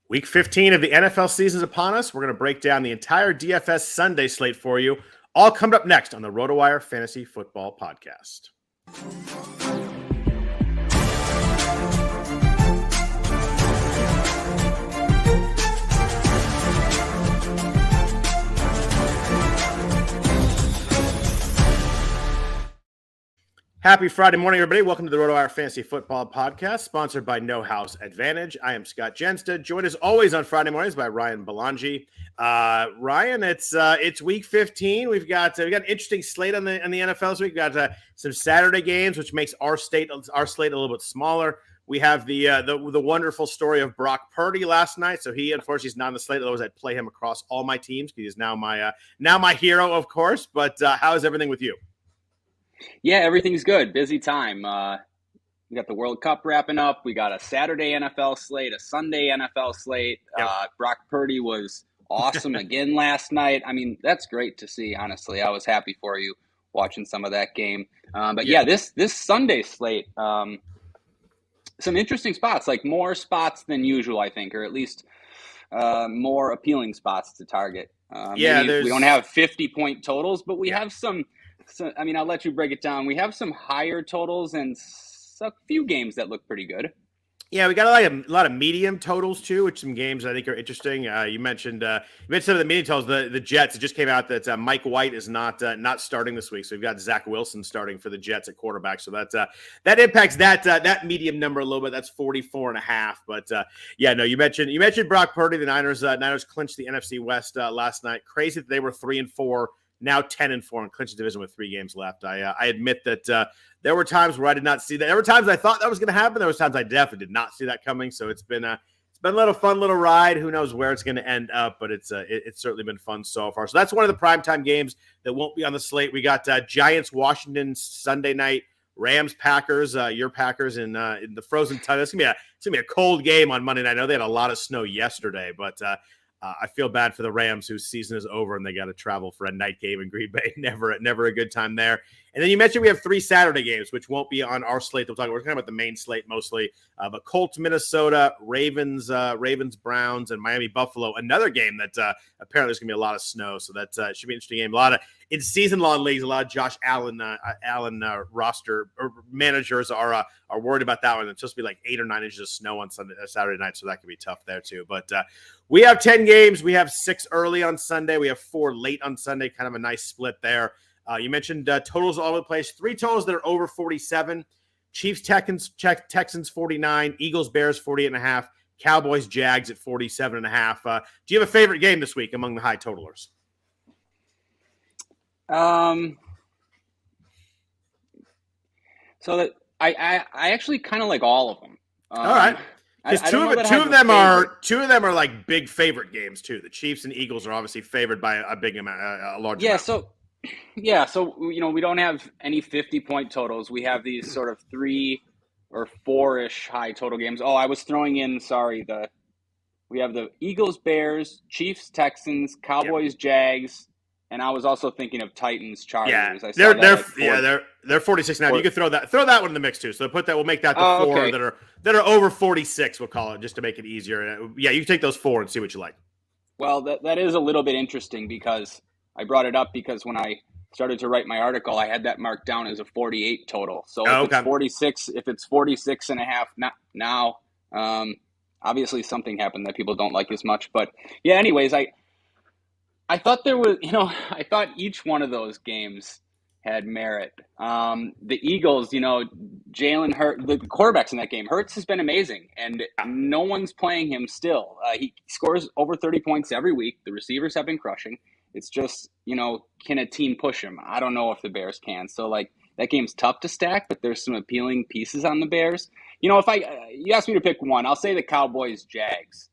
Week 15 of the NFL season is upon us. We're going to break down the entire DFS Sunday slate for you. All coming up next on the RotoWire Fantasy Football Podcast. Happy Friday morning, everybody. Welcome to the RotoWire Fantasy Football Podcast, sponsored by No House Advantage. I am Scott Jenstad, joined as always on Friday mornings by Ryan Belongia. Ryan, it's Week 15. We've got an interesting slate on the NFL this week. We've got some Saturday games, which makes our slate a little bit smaller. We have the wonderful story of Brock Purdy last night. So he unfortunately is not on the slate. Otherwise, I'd play him across all my teams because he's now my hero, of course. But how is everything with you? Yeah, everything's good. Busy time. We got the World Cup wrapping up. We got a Saturday NFL slate, a Sunday NFL slate. Yep. Brock Purdy was awesome again last night. I mean, that's great to see, honestly. I was happy for you watching some of that game. But this Sunday slate, some interesting spots, like more spots than usual, I think, or at least more appealing spots to target. We don't have 50-point totals, but we have some. So, I mean, I'll let you break it down. We have some higher totals and a few games that look pretty good. Yeah, we got a lot of medium totals too, which some games I think are interesting. You mentioned some of the medium totals. The Jets. It just came out that Mike White is not starting this week, so we've got Zach Wilson starting for the Jets at quarterback. So that impacts that medium number a little bit. That's 44.5. But you mentioned Brock Purdy. The Niners clinched the NFC West last night. Crazy that they were 3-4. Now 10-4 and clinched the division with 3 games left. I admit that there were times where I did not see that. There were times I thought that was going to happen. There was times I definitely did not see that coming. So it's been a little fun little ride. Who knows where it's going to end up, but it's certainly been fun so far. So that's one of the primetime games that won't be on the slate. We got Giants Washington Sunday night, Rams Packers, your Packers in the frozen tunnel. It's gonna be a cold game on Monday night. I know they had a lot of snow yesterday, but I feel bad for the Rams, whose season is over and they got to travel for a night game in Green Bay. Never a good time there. And then you mentioned we have 3 Saturday games, which won't be on our slate. We're talking about the main slate mostly. But Colts, Minnesota, Ravens, Browns, and Miami, Buffalo. Another game that apparently there's going to be a lot of snow. So that should be an interesting game. A lot of in season-long leagues, a lot of Josh Allen roster or managers are worried about that one. It's supposed to be like 8 or 9 inches of snow on Saturday night, so that could be tough there too. But we have 10 games. We have 6 early on Sunday. We have 4 late on Sunday. Kind of a nice split there. You mentioned totals all over the place. 3 totals that are over 47. Chiefs, Texans 49. Eagles, Bears 48.5. Cowboys, Jags at 47.5. Do you have a favorite game this week among the high totalers? So that I actually kind of like all of them. All right. Because two of them are like big favorite games too. The Chiefs and Eagles are obviously favored by a big amount, a large amount. So we don't have any 50-point totals. We have these sort of 3 or 4-ish high total games. Oh, I was throwing in. Sorry, we have the Eagles, Bears, Chiefs, Texans, Cowboys, Jags, and I was also thinking of Titans, Chargers. Yeah, they're 46 now. You could throw that one in the mix too. So we'll make that the 4 that are over 46. We'll call it just to make it easier. Yeah, you can take those 4 and see what you like. Well, that is a little bit interesting because I brought it up because when I started to write my article, I had that marked down as a 48 total. So if it's 46 and a half now, obviously something happened that people don't like as much. But yeah, anyways, I thought there was, I thought each one of those games had merit. The Eagles, Jalen Hurts, the quarterbacks in that game, Hurts has been amazing, and no one's playing him still. He scores over 30 points every week. The receivers have been crushing. It's just, can a team push him? I don't know if the Bears can. So, that game's tough to stack, but there's some appealing pieces on the Bears. If you asked me to pick one, I'll say the Cowboys-Jags.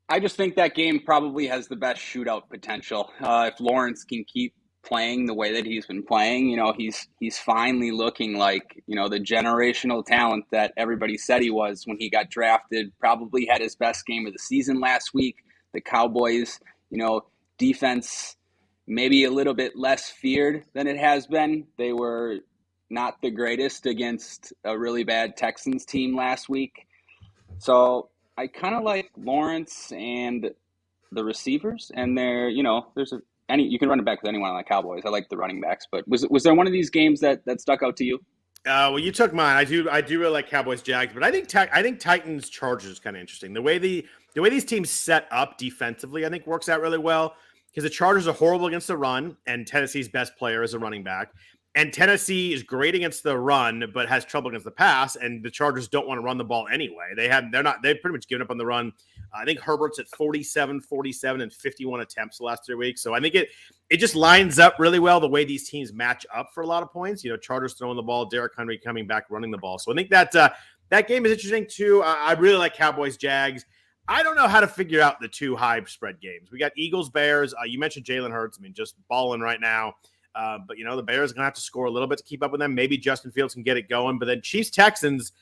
I just think that game probably has the best shootout potential. If Lawrence can keep playing the way that he's been playing, he's finally looking like, the generational talent that everybody said he was when he got drafted. Probably had his best game of the season last week. The Cowboys, defense maybe a little bit less feared than it has been. They were not the greatest against a really bad Texans team last week. So I kind of like Lawrence and the receivers, and you can run it back with anyone on the Cowboys. I like the running backs, but was there one of these games that stuck out to you? Well, you took mine. I do really like Cowboys Jags, but I think Titans Chargers is kind of interesting. The way these teams set up defensively, I think works out really well because the Chargers are horrible against the run, and Tennessee's best player is a running back. And Tennessee is great against the run, but has trouble against the pass. And the Chargers don't want to run the ball anyway. They've pretty much given up on the run. I think Herbert's at 47, 47, and 51 attempts the last 3 weeks. So I think it just lines up really well the way these teams match up for a lot of points. Chargers throwing the ball, Derrick Henry coming back, running the ball. So I think that game is interesting too. I really like Cowboys Jags. I don't know how to figure out the two high spread games. We got Eagles Bears. You mentioned Jalen Hurts. I mean, just balling right now. But the Bears are going to have to score a little bit to keep up with them. Maybe Justin Fields can get it going. But then Chiefs Texans,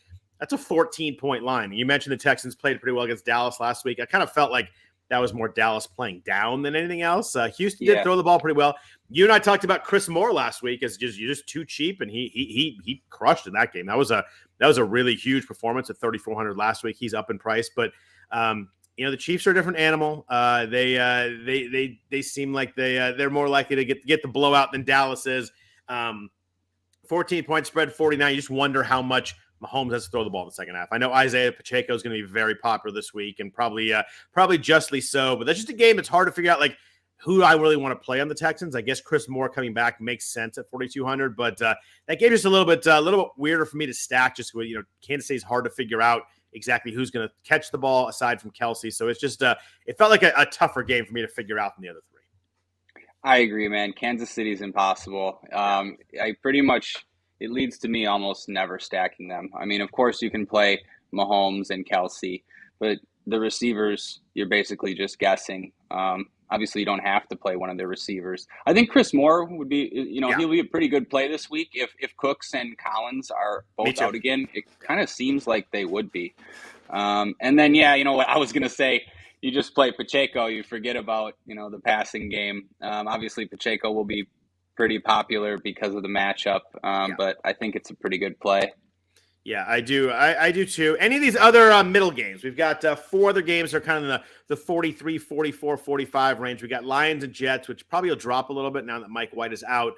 that's a 14-point line. You mentioned the Texans played pretty well against Dallas last week. I kind of felt like that was more Dallas playing down than anything else. Houston did throw the ball pretty well. You and I talked about Chris Moore last week as you're just too cheap, and he crushed in that game. That was a really huge performance at 3,400 last week. He's up in price, but the Chiefs are a different animal. They seem like they're more likely to get the blowout than Dallas is. 14-point spread, 49. You just wonder how much Mahomes has to throw the ball in the second half. I know Isaiah Pacheco is going to be very popular this week, and probably justly so. But that's just a game that's hard to figure out, like, who I really want to play on the Texans. I guess Chris Moore coming back makes sense at 4,200, but that game is a little bit weirder for me to stack. Just with Kansas City is hard to figure out exactly who's going to catch the ball aside from Kelsey. So it's just it felt like a tougher game for me to figure out than the other three. I agree, man. Kansas City's impossible. It leads to me almost never stacking them. I mean, of course you can play Mahomes and Kelsey, but the receivers, you're basically just guessing. Obviously you don't have to play one of their receivers. I think Chris Moore would be, he'll be a pretty good play this week. If Cooks and Collins are both out again, it kind of seems like they would be. And then, what I was going to say, you just play Pacheco, you forget about, the passing game. Obviously Pacheco will be pretty popular because of the matchup, but I think it's a pretty good play. Yeah, I do. I do too. Any of these other middle games? We've got 4 other games that are kind of in the 43, 44, 45 range. We got Lions and Jets, which probably will drop a little bit now that Mike White is out.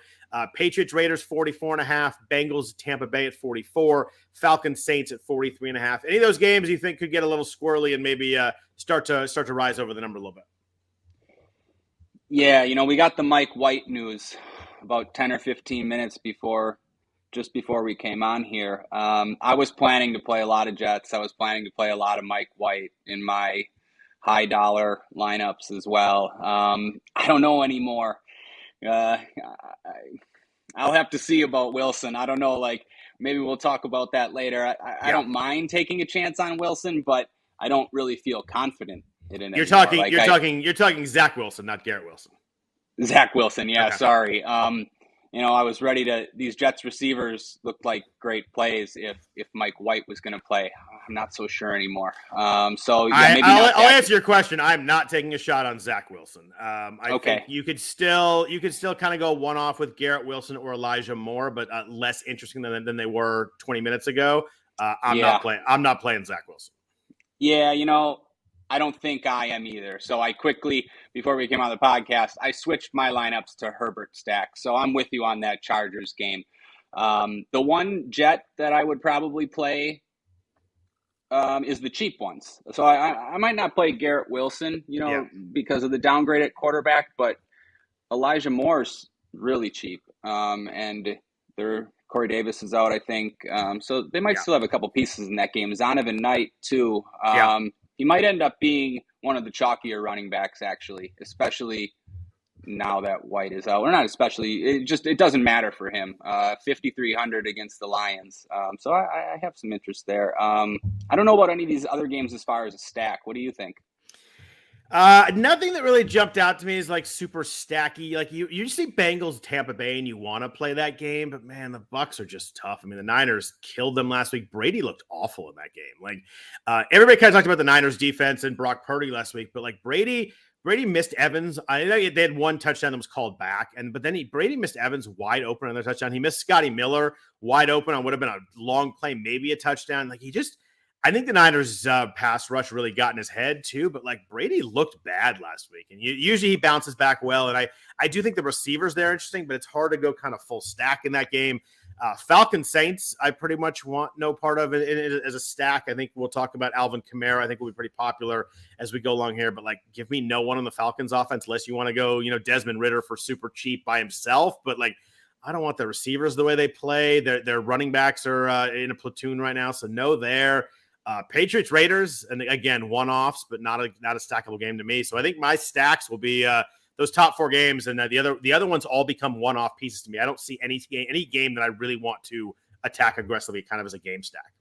Patriots Raiders 44.5. Bengals Tampa Bay at 44. Falcons Saints at 43.5. Any of those games you think could get a little squirrely and maybe start to rise over the number a little bit? Yeah, we got the Mike White news about 10 or 15 minutes before we came on here. I was planning to play a lot of Jets. I was planning to play a lot of Mike White in my high dollar lineups as well. I don't know anymore. I'll have to see about Wilson. I don't know. Like, maybe we'll talk about that later. I don't mind taking a chance on Wilson, but I don't really feel confident in it. You're talking Zach Wilson, not Garrett Wilson. Zach Wilson. Yeah. Okay. Sorry. I was ready to. These Jets receivers looked like great plays if Mike White was going to play. I'm not so sure anymore. Maybe I'll answer your question. I'm not taking a shot on Zach Wilson. I think you could still kind of go one off with Garrett Wilson or Elijah Moore, but less interesting than they were 20 minutes ago. I'm not playing Zach Wilson. Yeah, I don't think I am either. So I quickly, before we came on the podcast, I switched my lineups to Herbert stack. So I'm with you on that Chargers game. The one Jet that I would probably play is the cheap ones. So I might not play Garrett Wilson, because of the downgrade at quarterback, but Elijah Moore's really cheap. And Corey Davis is out, I think. So they might still have a couple pieces in that game. Zonovan Knight, too. He might end up being one of the chalkier running backs, actually, especially now that White is out. Or not especially. It doesn't matter for him. 5,300 against the Lions. So I have some interest there. I don't know about any of these other games as far as a stack. What do you think? Nothing that really jumped out to me is like super stacky. Like you see Bengals Tampa Bay and you want to play that game, but man, the Bucs are just tough. I mean, the Niners killed them last week. Brady looked awful in that game. Like everybody kind of talked about the Niners defense and Brock Purdy last week, but like Brady missed Evans. I know they had one touchdown that was called back, but then Brady missed Evans wide open on their touchdown. He missed Scotty Miller wide open on what would have been a long play, maybe a touchdown. Like I think the Niners' pass rush really got in his head too, but like Brady looked bad last week, and usually he bounces back well. And I do think the receivers there are interesting, but it's hard to go kind of full stack in that game. Falcon Saints, I pretty much want no part of it as a stack. I think we'll talk about Alvin Kamara. I think will be pretty popular as we go along here, but like give me no one on the Falcons offense unless you want to go, Desmond Ridder for super cheap by himself. But like, I don't want the receivers the way they play. Their running backs are in a platoon right now, so no there. Patriots Raiders, and again one-offs, but not a stackable game to me. So I think my stacks will be those top 4 games, and the other ones all become one-off pieces to me. I don't see any game that I really want to attack aggressively, kind of as a game stack.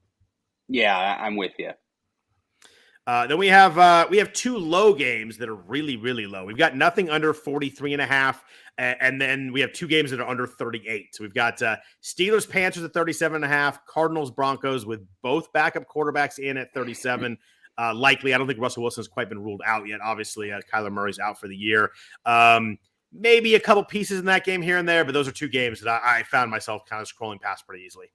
Yeah, I'm with you. Then we have 2 low games that are really, really low. We've got nothing under 43.5, and then we have 2 games that are under 38. So we've got Steelers Panthers at 37.5, Cardinals Broncos with both backup quarterbacks in at 37. Likely, I don't think Russell Wilson's quite been ruled out yet. Obviously, Kyler Murray's out for the year. Maybe a couple pieces in that game here and there, but those are 2 games that I found myself kind of scrolling past pretty easily.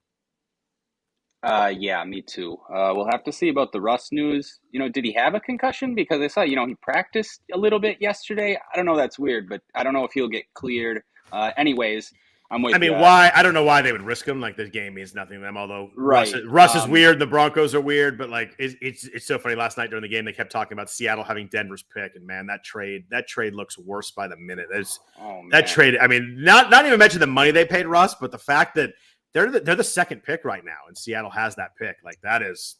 Yeah, me too. We'll have to see about the Russ news. Did he have a concussion? Because I saw, he practiced a little bit yesterday. I don't know. That's weird, but I don't know if he'll get cleared. Anyways, I'm with you. Why? I don't know why they would risk him. Like, this game means nothing to them. Although right. Russ is weird. The Broncos are weird, but like, it's so funny. Last night during the game, they kept talking about Seattle having Denver's pick, and man, that trade looks worse by the minute. That trade. I mean, not even mention the money they paid Russ, but the fact that they're the second pick right now, and Seattle has that pick. Like, that is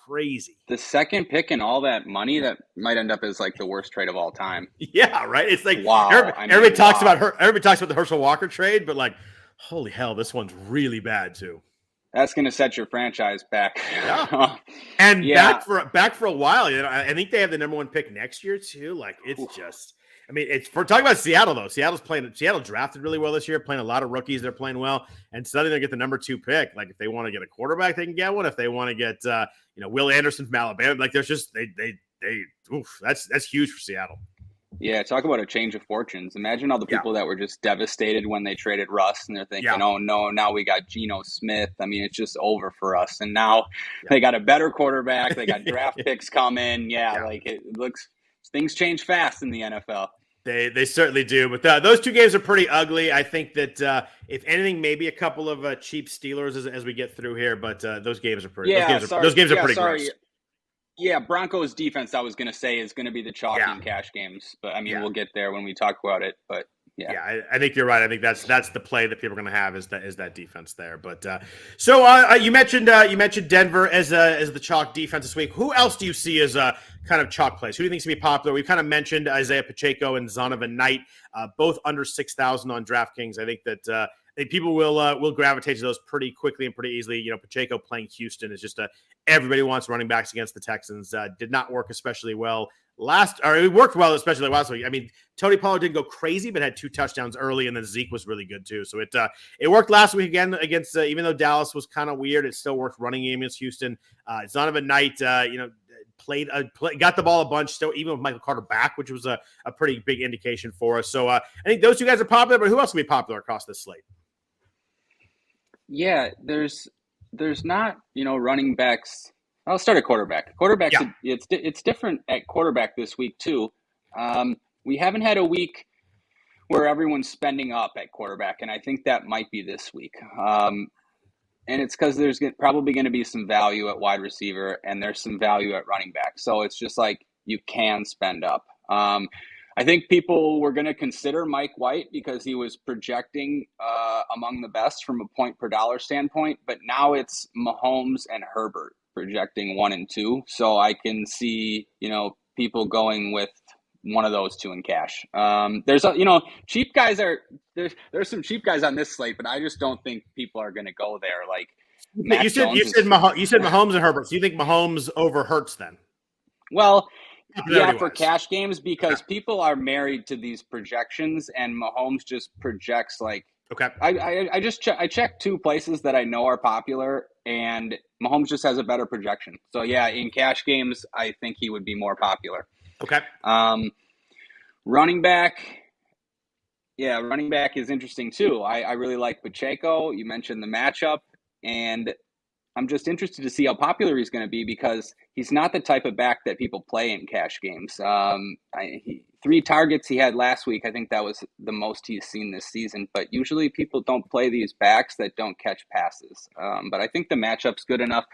crazy. The second pick and all that money, that might end up as like the worst trade of all time. Yeah, right. It's like, wow. Everybody talks about the Herschel Walker trade, but like, holy hell, this one's really bad too. That's going to set your franchise back. Yeah. And back for a while. I think they have the number 1 pick next year too. Like, it's just. I mean, it's for talking about Seattle though. Seattle drafted really well this year, playing a lot of rookies. They're playing well, and suddenly they get the number 2 pick. Like, if they want to get a quarterback, they can get one. If they want to get Will Anderson from Alabama, like, there's just that's huge for Seattle. Yeah, talk about a change of fortunes. Imagine all the people that were just devastated when they traded Russ, and they're thinking, oh no, now we got Geno Smith. I mean, it's just over for us. And now they got a better quarterback. They got draft picks coming. Like, it looks, things change fast in the NFL. They certainly do, but those 2 games are pretty ugly. I think that if anything, maybe a couple of cheap Steelers as we get through here, but those games are pretty. Those games are pretty gross. Yeah, Broncos defense, I was going to say, is going to be the chalky and cash games, but I mean, we'll get there when we talk about it. But I think you're right. I think that's the play that people are going to have is that defense there. But so you mentioned Denver as the chalk defense this week. Who else do you see as kind of chalk plays? Who do you think is going to be popular? We've kind of mentioned Isaiah Pacheco and Zonovan Knight, both under 6,000 on DraftKings. I think that people will gravitate to those pretty quickly and pretty easily. Pacheco playing Houston is just everybody wants running backs against the Texans. Did not work especially well it worked well, especially last week. I mean, Tony Pollard didn't go crazy, but had 2 touchdowns early, and then Zeke was really good too. So it worked last week again against even though Dallas was kind of weird, it still worked running game against Houston. Zonovan Knight, got the ball a bunch still, even with Michael Carter back, which was a pretty big indication for us. So I think those 2 guys are popular, but who else will be popular across this slate? Yeah, there's not, running backs. I'll start at quarterback. Quarterbacks, it's different at quarterback this week too. We haven't had a week where everyone's spending up at quarterback, and I think that might be this week. And it's because there's probably going to be some value at wide receiver, and there's some value at running back. So it's just like you can spend up. I think people were going to consider Mike White because he was projecting among the best from a point per dollar standpoint, but now it's Mahomes and Herbert projecting 1 and 2. So I can see, people going with one of those 2 in cash. There's cheap guys there's some cheap guys on this slate, but I just don't think people are going to go there. Like, you said Mahomes and Herbert. So you think Mahomes over Hurts then? Well, yeah, for cash games, because people are married to these projections, and Mahomes just projects like. Okay. I checked 2 places that I know are popular, and Mahomes just has a better projection. So yeah, in cash games, I think he would be more popular. Okay. Running back. Yeah, running back is interesting too. I really like Pacheco. You mentioned the matchup, and I'm just interested to see how popular he's going to be because he's not the type of back that people play in cash games. 3 targets he had last week. I think that was the most he's seen this season. But usually people don't play these backs that don't catch passes. But I think the matchup's good enough.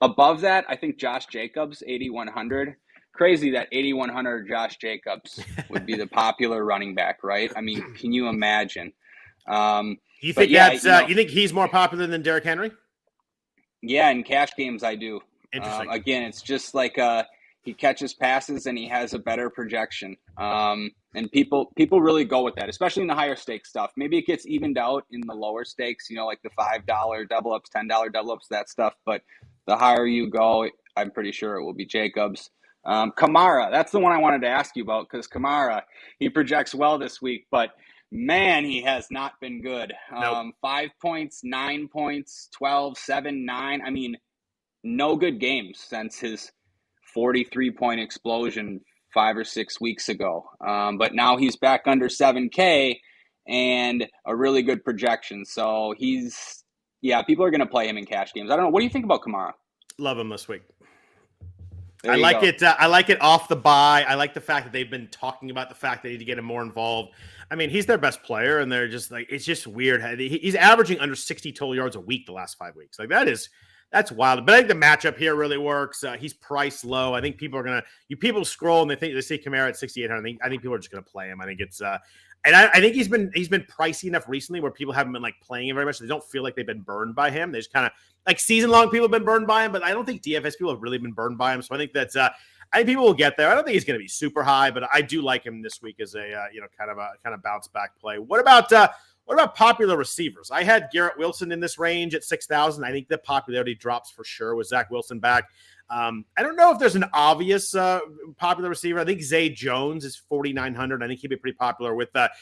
Above that, I think Josh Jacobs, 8,100. Crazy that 8,100 Josh Jacobs would be the popular running back, right? I mean, can you imagine? You think you think he's more popular than Derrick Henry? Yeah, in cash games, I do. Interesting. Again, it's just like he catches passes and he has a better projection. And people really go with that, especially in the higher stakes stuff. Maybe it gets evened out in the lower stakes, like the $5 double ups, $10 double ups, that stuff. But the higher you go, I'm pretty sure it will be Jacobs. Kamara, that's the one I wanted to ask you about because Kamara, he projects well this week, but man, he has not been good. Nope. 5 points, 9 points, 12, 7, 9. I mean, no good games since his 43-point explosion 5 or 6 weeks ago. But now he's back under 7K and a really good projection. So people are going to play him in cash games. I don't know. What do you think about Kamara? Love him this week. I like it. I like it off the bye. I like the fact that they've been talking about the fact they need to get him more involved. I mean, he's their best player, and they're just like, it's just weird. He's averaging under 60 total yards a week the last 5 weeks. Like that's wild. But I think the matchup here really works. He's priced low. I think people are people scroll and they see Kamara at 6,800. I think people are just gonna play him. I think it's and I think he's been pricey enough recently where people haven't been like playing him very much. So they don't feel like they've been burned by him. They just kind of like season long people have been burned by him, but I don't think DFS people have really been burned by him. So I think that's I think people will get there. I don't think he's going to be super high, but I do like him this week as a kind of bounce back play. What about popular receivers? I had Garrett Wilson in this range at 6,000. I think the popularity drops for sure with Zach Wilson back. I don't know if there's an obvious popular receiver. I think Zay Jones is 4,900. I think he'd be pretty popular with that.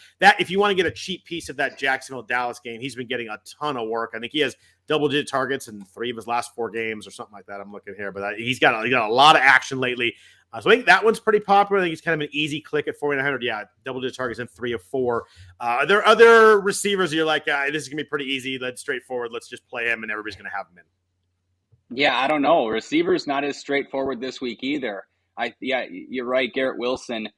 If you want to get a cheap piece of that Jacksonville-Dallas game, he's been getting a ton of work. I think he has double-digit targets in 3 of his last 4 games or something like that. I'm looking here, but he's got a lot of action lately. So I think that one's pretty popular. I think it's kind of an easy click at 4,900. Yeah, double-digit targets in 3 of 4. Are there other receivers you're like, this is going to be pretty easy, straightforward, let's just play him, and everybody's going to have him in? Yeah, I don't know. Receivers not as straightforward this week either. You're right. Garrett Wilson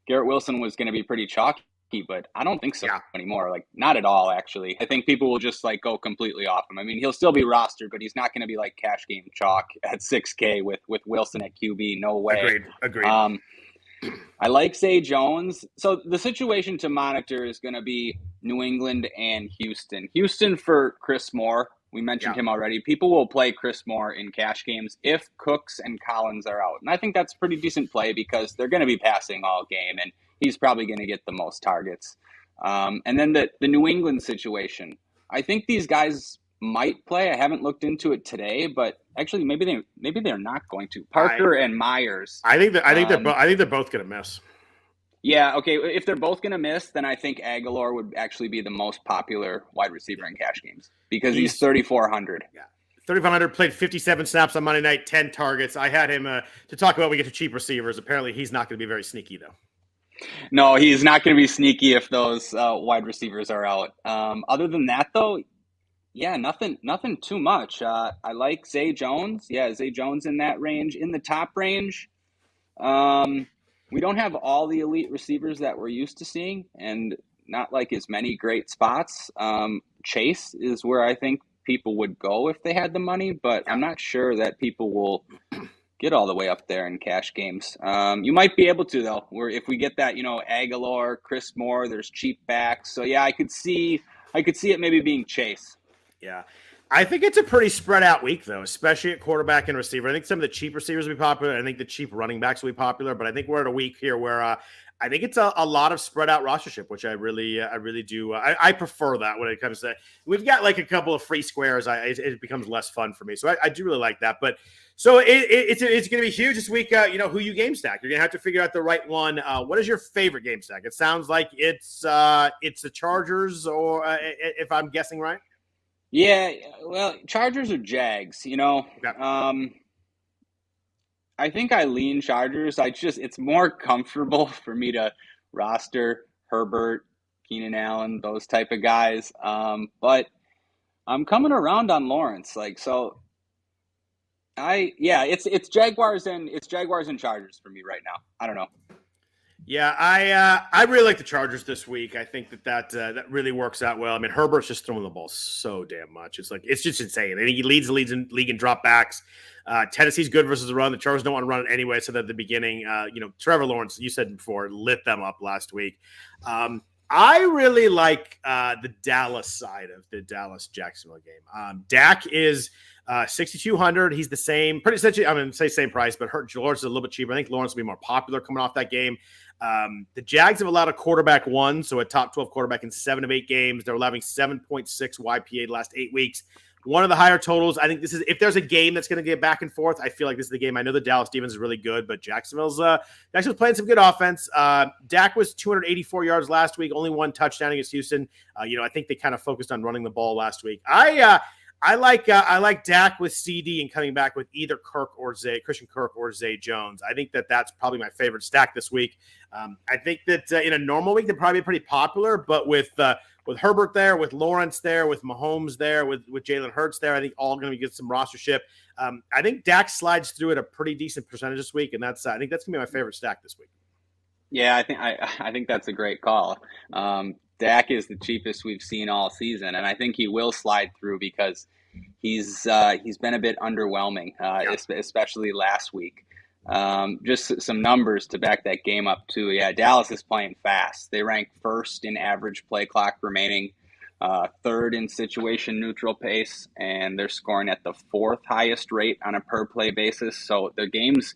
was going to be pretty chalky, but I don't think so anymore. Like, not at all, actually. I think people will just like go completely off him. I mean, he'll still be rostered, but he's not going to be like cash game chalk at 6K with Wilson at QB. No way. Agreed. I like Zay Jones. So the situation to monitor is going to be New England and Houston. Houston for Chris Moore. We mentioned him already. People will play Chris Moore in cash games if Cooks and Collins are out. And I think that's a pretty decent play because they're going to be passing all game, and he's probably going to get the most targets. And then the New England situation. I think these guys might play. I haven't looked into it today, but actually maybe they're not going to. Parker and Myers. I think they're both going to miss. Yeah, okay. If they're both going to miss, then I think Aguilar would actually be the most popular wide receiver in cash games because he's 3,400. Yeah, 3,500, played 57 snaps on Monday night, 10 targets. I had him to talk about we get to cheap receivers. Apparently, he's not going to be very sneaky, though. No, he's not going to be sneaky if those wide receivers are out. Other than that, though, yeah, nothing too much. I like Zay Jones. Yeah, Zay Jones in that range. In the top range, we don't have all the elite receivers that we're used to seeing and not like as many great spots. Chase is where I think people would go if they had the money, but I'm not sure that people will get all the way up there in cash games. You might be able to, though, where if we get that, Aguilar, Chris Moore, there's cheap backs. So, yeah, I could see it maybe being Chase. Yeah. I think it's a pretty spread out week, though, especially at quarterback and receiver. I think some of the cheap receivers will be popular. I think the cheap running backs will be popular, but I think we're at a week here where I think it's a lot of spread out rostership, which I really do. I prefer that when it comes to we've got like a couple of free squares. It becomes less fun for me. So I do really like that. But so it's going to be huge this week. Who you game stack. You're going to have to figure out the right one. What is your favorite game stack? It sounds like it's the Chargers, or if I'm guessing right. Yeah, well, Chargers or Jags, Yeah. I think I lean Chargers. It's more comfortable for me to roster Herbert, Keenan Allen, those type of guys. But I'm coming around on Lawrence. So It's Jaguars and Chargers for me right now. I don't know. Yeah, I really like the Chargers this week. I think that really works out well. I mean, Herbert's just throwing the ball so damn much. It's just insane. I think he leads the league in dropbacks. Tennessee's good versus the run. The Chargers don't want to run it anyway. So that at the beginning, Trevor Lawrence, you said before, lit them up last week. I really like the Dallas side of the Dallas-Jacksonville game. Dak is 6,200. He's the same, pretty essentially. I'm going to say same price, but Lawrence is a little bit cheaper. I think Lawrence will be more popular coming off that game. The Jags have allowed a quarterback one, so a top 12 quarterback in 7 of 8 games. They're allowing 7.6 YPA the last 8 weeks. One of the higher totals. I think this is, if there's a game that's going to get back and forth, I feel like this is the game. I know the Dallas defense is really good, but Jacksonville's playing some good offense. Dak was 284 yards last week, only 1 touchdown against Houston. I think they kind of focused on running the ball last week. I like Dak with CD and coming back with either Christian Kirk or Zay Jones. I think that's probably my favorite stack this week. I think that in a normal week they're probably pretty popular, but with Herbert there, with Lawrence there, with Mahomes there, with Jalen Hurts there, I think all going to get some rostership. I think Dak slides through at a pretty decent percentage this week, and I think that's going to be my favorite stack this week. Yeah, I think that's a great call. Dak is the cheapest we've seen all season, and I think he will slide through because he's been a bit underwhelming, especially last week. Just some numbers to back that game up too. Yeah, Dallas is playing fast. They rank first in average play clock remaining, third in situation neutral pace, and they're scoring at the 4th highest rate on a per play basis. So their games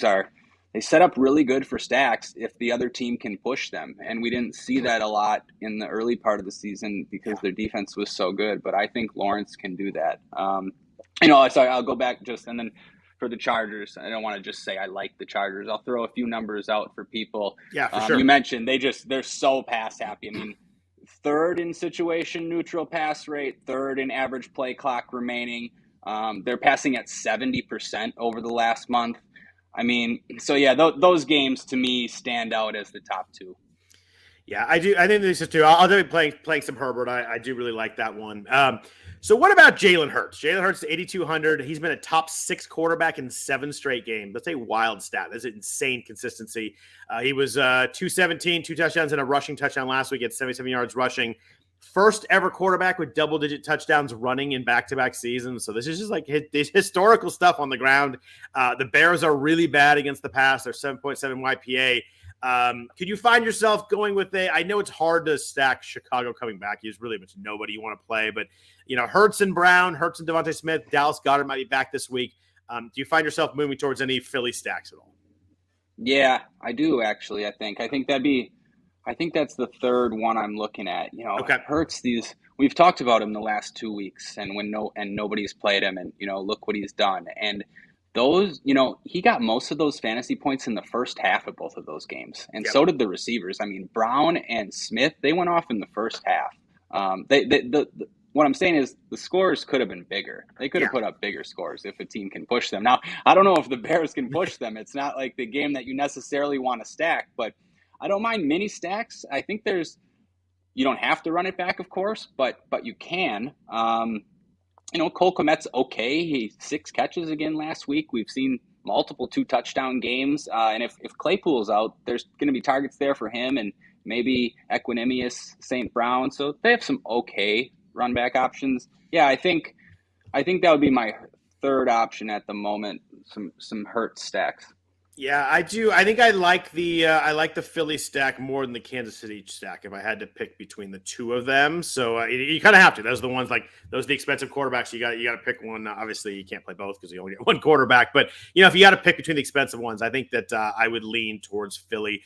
are. They set up really good for stacks if the other team can push them. And we didn't see that a lot in the early part of the season because their defense was so good. But I think Lawrence can do that. So I'll go back and then for the Chargers, I don't want to just say I like the Chargers. I'll throw a few numbers out for people. Yeah, for sure. You mentioned they're so pass happy. I mean, 3rd in situation neutral pass rate, 3rd in average play clock remaining. They're passing at 70% over the last month. I mean, so yeah, those games to me stand out as the top 2. Yeah, I do. I think these are 2. I'll be playing some Herbert. I do really like that one. So what about Jalen Hurts? Jalen Hurts is 8,200. He's been a top 6 quarterback in 7 straight games. That's a wild stat. That's an insane consistency. He was 217, 2 touchdowns and a rushing touchdown last week at 77 yards rushing. First ever quarterback with double-digit touchdowns running in back-to-back seasons. So this is just like this historical stuff on the ground. The Bears are really bad against the pass. They're 7.7 YPA. Could you find yourself going with I know it's hard to stack Chicago coming back. There's really much nobody you want to play. But, Hurts and Brown, Hurts and Devontae Smith, Dallas Goedert might be back this week. Do you find yourself moving towards any Philly stacks at all? Yeah, I do, actually, I think that's the 3rd one I'm looking at. Okay. Hurts we've talked about him the last 2 weeks and nobody's played him and, look what he's done. And those, he got most of those fantasy points in the first half of both of those games. And so did the receivers. I mean, Brown and Smith, they went off in the first half. What I'm saying is the scores could have been bigger. They could have put up bigger scores if a team can push them. Now, I don't know if the Bears can push them. It's not like the game that you necessarily want to stack, but I don't mind mini stacks. I think you don't have to run it back, of course, but you can. Cole Kmet's okay. He 6 catches again last week. We've seen multiple 2 touchdown games. And if Claypool's out, there's going to be targets there for him and maybe Equinemius, St. Brown. So they have some okay run back options. Yeah, I think that would be my 3rd option at the moment. Some Hurts stacks. Yeah, I do. I think I like the Philly stack more than the Kansas City stack if I had to pick between the 2 of them. So you kind of have to. Those are the ones those are the expensive quarterbacks. You got to pick one. Obviously, you can't play both because you only get one quarterback. But if you got to pick between the expensive ones, I think that I would lean towards Philly.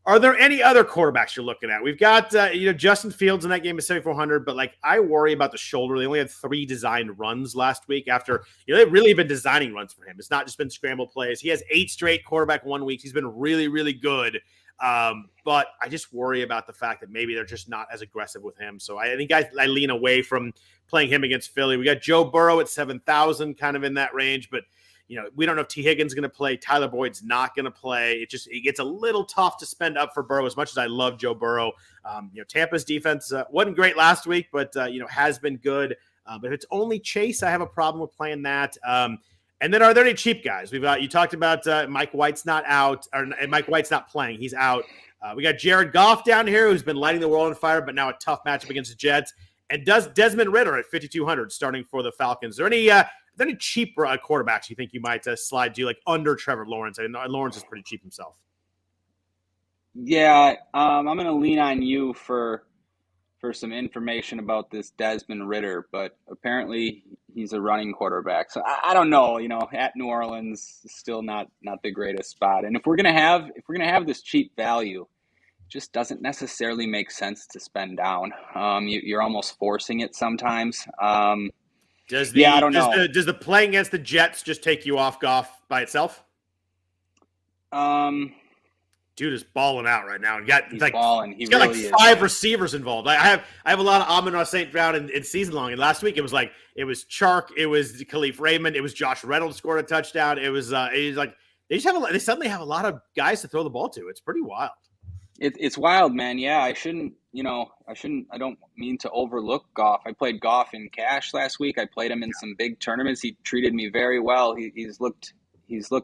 Are there any other quarterbacks you're looking at? We've got, Justin Fields in that game is 7,400, but I worry about the shoulder. They only had 3 designed runs last week after, they've really been designing runs for him. It's not just been scramble plays. He has 8 straight quarterback 1 weeks. He's been really, really good. But I just worry about the fact that maybe they're just not as aggressive with him. So I think I lean away from playing him against Philly. We got Joe Burrow at 7,000, kind of in that range, but we don't know if T. Higgins is going to play. Tyler Boyd's not going to play. It gets a little tough to spend up for Burrow as much as I love Joe Burrow. Tampa's defense wasn't great last week, but, has been good. But if it's only Chase, I have a problem with playing that. And then are there any cheap guys? You talked about Mike White's not out, or Mike White's not playing. He's out. We got Jared Goff down here, who's been lighting the world on fire, but now a tough matchup against the Jets. And does Desmond Ridder at 5,200 starting for the Falcons. Are there any cheap quarterbacks you think you might slide to, like under Trevor Lawrence? I know Lawrence is pretty cheap himself. Yeah, I'm going to lean on you for some information about this Desmond Ridder, but apparently he's a running quarterback. So I don't know, at New Orleans, still not the greatest spot. And if we're gonna have this cheap value, it just doesn't necessarily make sense to spend down. You're almost forcing it sometimes. I don't know. Does the playing against the Jets just take you off Goff by itself? Dude is balling out right now. He's got really 5 receivers involved. I have a lot of Amon-Ra St. Brown in season long. And last week it was Chark, it was Khalif Raymond, it was Josh Reynolds scored a touchdown. It was they suddenly have a lot of guys to throw the ball to. It's pretty wild. It's wild, man. Yeah, I don't mean to overlook Goff. I played Goff in cash last week. I played him in some big tournaments. He treated me very well. He's looked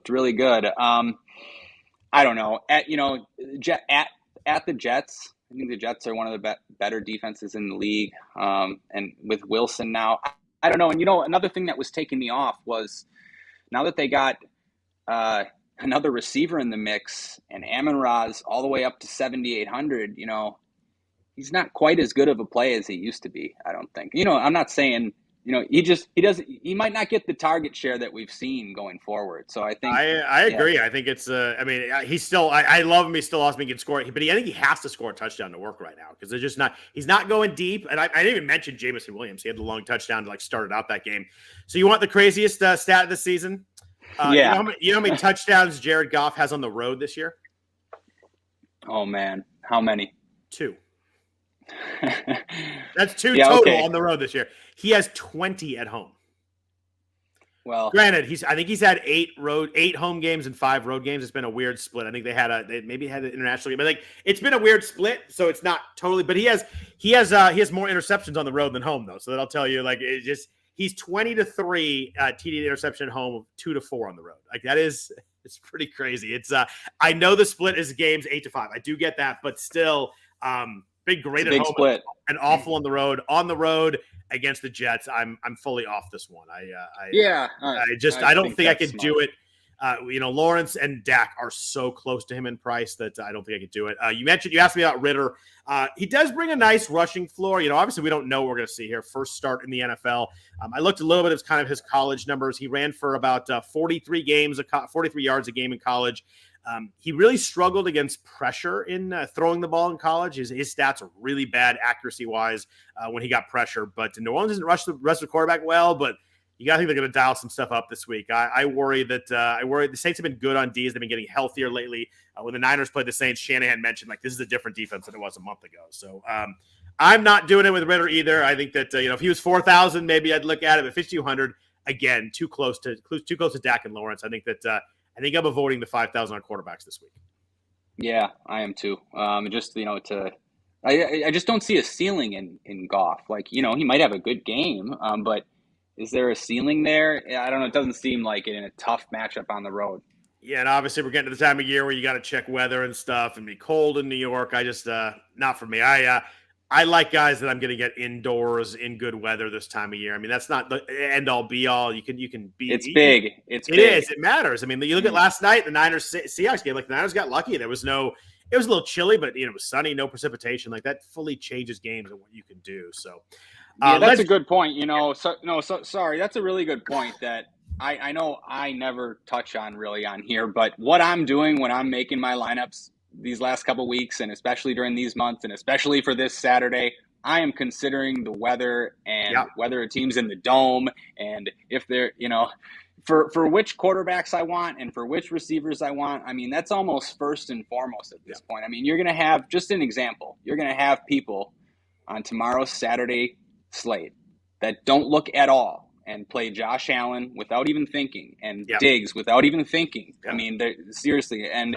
really good. I don't know. At the Jets, I think the Jets are one of the better defenses in the league. And with Wilson now, I don't know. And another thing that was taking me off was now that they got another receiver in the mix, and Amon-Ra's all the way up to 7,800. He's not quite as good of a play as he used to be. I don't think. I'm not saying. He might not get the target share that we've seen going forward. So I think I agree. I think it's he's still, I love him. He's still awesome. He can score, but I think he has to score a touchdown to work right now because they're just not, he's not going deep. And I didn't even mention Jameson Williams. He had the long touchdown to start out that game. So you want the craziest stat of the season? Yeah. You know how many touchdowns Jared Goff has on the road this year? Oh man. How many? 2. That's 2 total on the road this year. He has 20 at home. Well, granted, I think he's had 8 home games and 5 road games. It's been a weird split. I think they maybe had it internationally, but it's been a weird split. So it's not totally. But he has more interceptions on the road than home though. So that'll tell you he's 20-3 TD interception at home, 2-4 on the road. It's pretty crazy. It's I know the split is games 8-5. I do get that, but still. Big great at home split. And awful on the road. On the road against the Jets, I'm fully off this one. I don't think I could do it. Lawrence and Dak are so close to him in price that I don't think I could do it. You asked me about Ridder. He does bring a nice rushing floor. Obviously we don't know what we're going to see here. First start in the NFL. I looked a little bit of kind of his college numbers. He ran for about 43 yards a game in college. He really struggled against pressure in throwing the ball in college. His stats are really bad accuracy-wise when he got pressure. But New Orleans doesn't rush the quarterback well, but you got to think they're going to dial some stuff up this week. I worry that the Saints have been good on D's. They've been getting healthier lately. When the Niners played the Saints, Shanahan mentioned this is a different defense than it was a month ago. So I'm not doing it with Ridder either. I think that if he was 4,000, maybe I'd look at it. But 5,200, again, too close to Dak and Lawrence. I think I'm avoiding the 5,000 on quarterbacks this week. Yeah, I am too. I just don't see a ceiling in Goff. He might have a good game, but is there a ceiling there? I don't know. It doesn't seem like it in a tough matchup on the road. Yeah, and obviously we're getting to the time of year where you got to check weather and stuff and be cold in New York. I just not for me. I like guys that I'm going to get indoors in good weather this time of year. I mean, that's not the end all be all. You can be. It's big. It is. It matters. I mean, you look at last night, the Niners Seahawks game. The Niners got lucky. It was a little chilly, but it was sunny, no precipitation. That fully changes games and what you can do. So, that's a good point. Sorry, that's a really good point that I know I never touch on really on here. But what I'm doing when I'm making my lineups these last couple of weeks, and especially during these months, and especially for this Saturday, I am considering the weather and whether a team's in the dome, and if they're, for which quarterbacks I want and for which receivers I want. I mean, that's almost first and foremost at this point. I mean, you're going to have, just an example, you're going to have people on tomorrow's Saturday slate that don't look at all and play Josh Allen without even thinking and Diggs without even thinking. I mean, seriously, and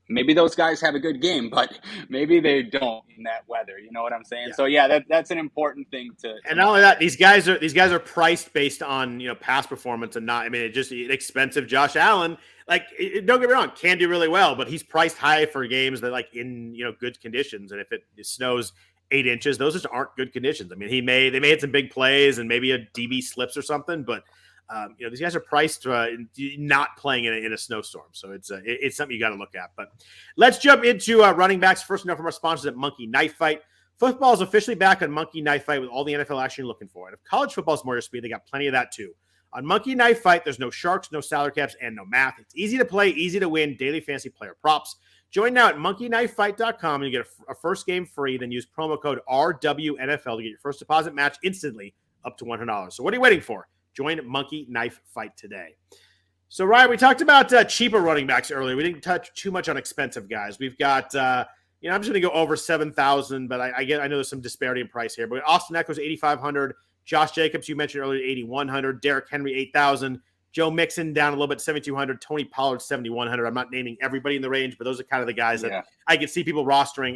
maybe those guys have a good game, but maybe they don't in that weather. You know what I'm saying? Yeah. So that's an important thing to and not only that, these guys are priced based on past performance and not. I mean, it's just expensive. Josh Allen, don't get me wrong, can do really well, but he's priced high for games that in good conditions. And if it snows 8 inches, those just aren't good conditions. I mean, they may hit some big plays and maybe a DB slips or something, but these guys are priced not playing in a snowstorm. So it's something you got to look at. But let's jump into running backs. First enough from our sponsors at Monkey Knife Fight. Football is officially back on Monkey Knife Fight with all the NFL action you're looking for. And if college football is more your speed, they got plenty of that too. On Monkey Knife Fight, there's no sharks, no salary caps, and no math. It's easy to play, easy to win, daily fantasy player props. Join now at monkeyknifefight.com and you get a first game free. Then use promo code RWNFL to get your first deposit match instantly up to $100. So what are you waiting for? Join Monkey Knife Fight today. So, Ryan, we talked about cheaper running backs earlier. We didn't touch too much on expensive guys. We've got I'm just going to go over 7,000, but I know there's some disparity in price here. But Austin Eckler's 8,500. Josh Jacobs, you mentioned earlier, 8,100. Derrick Henry, 8,000. Joe Mixon down a little bit, 7,200. Tony Pollard, 7,100. I'm not naming everybody in the range, but those are kind of the guys that I can see people rostering.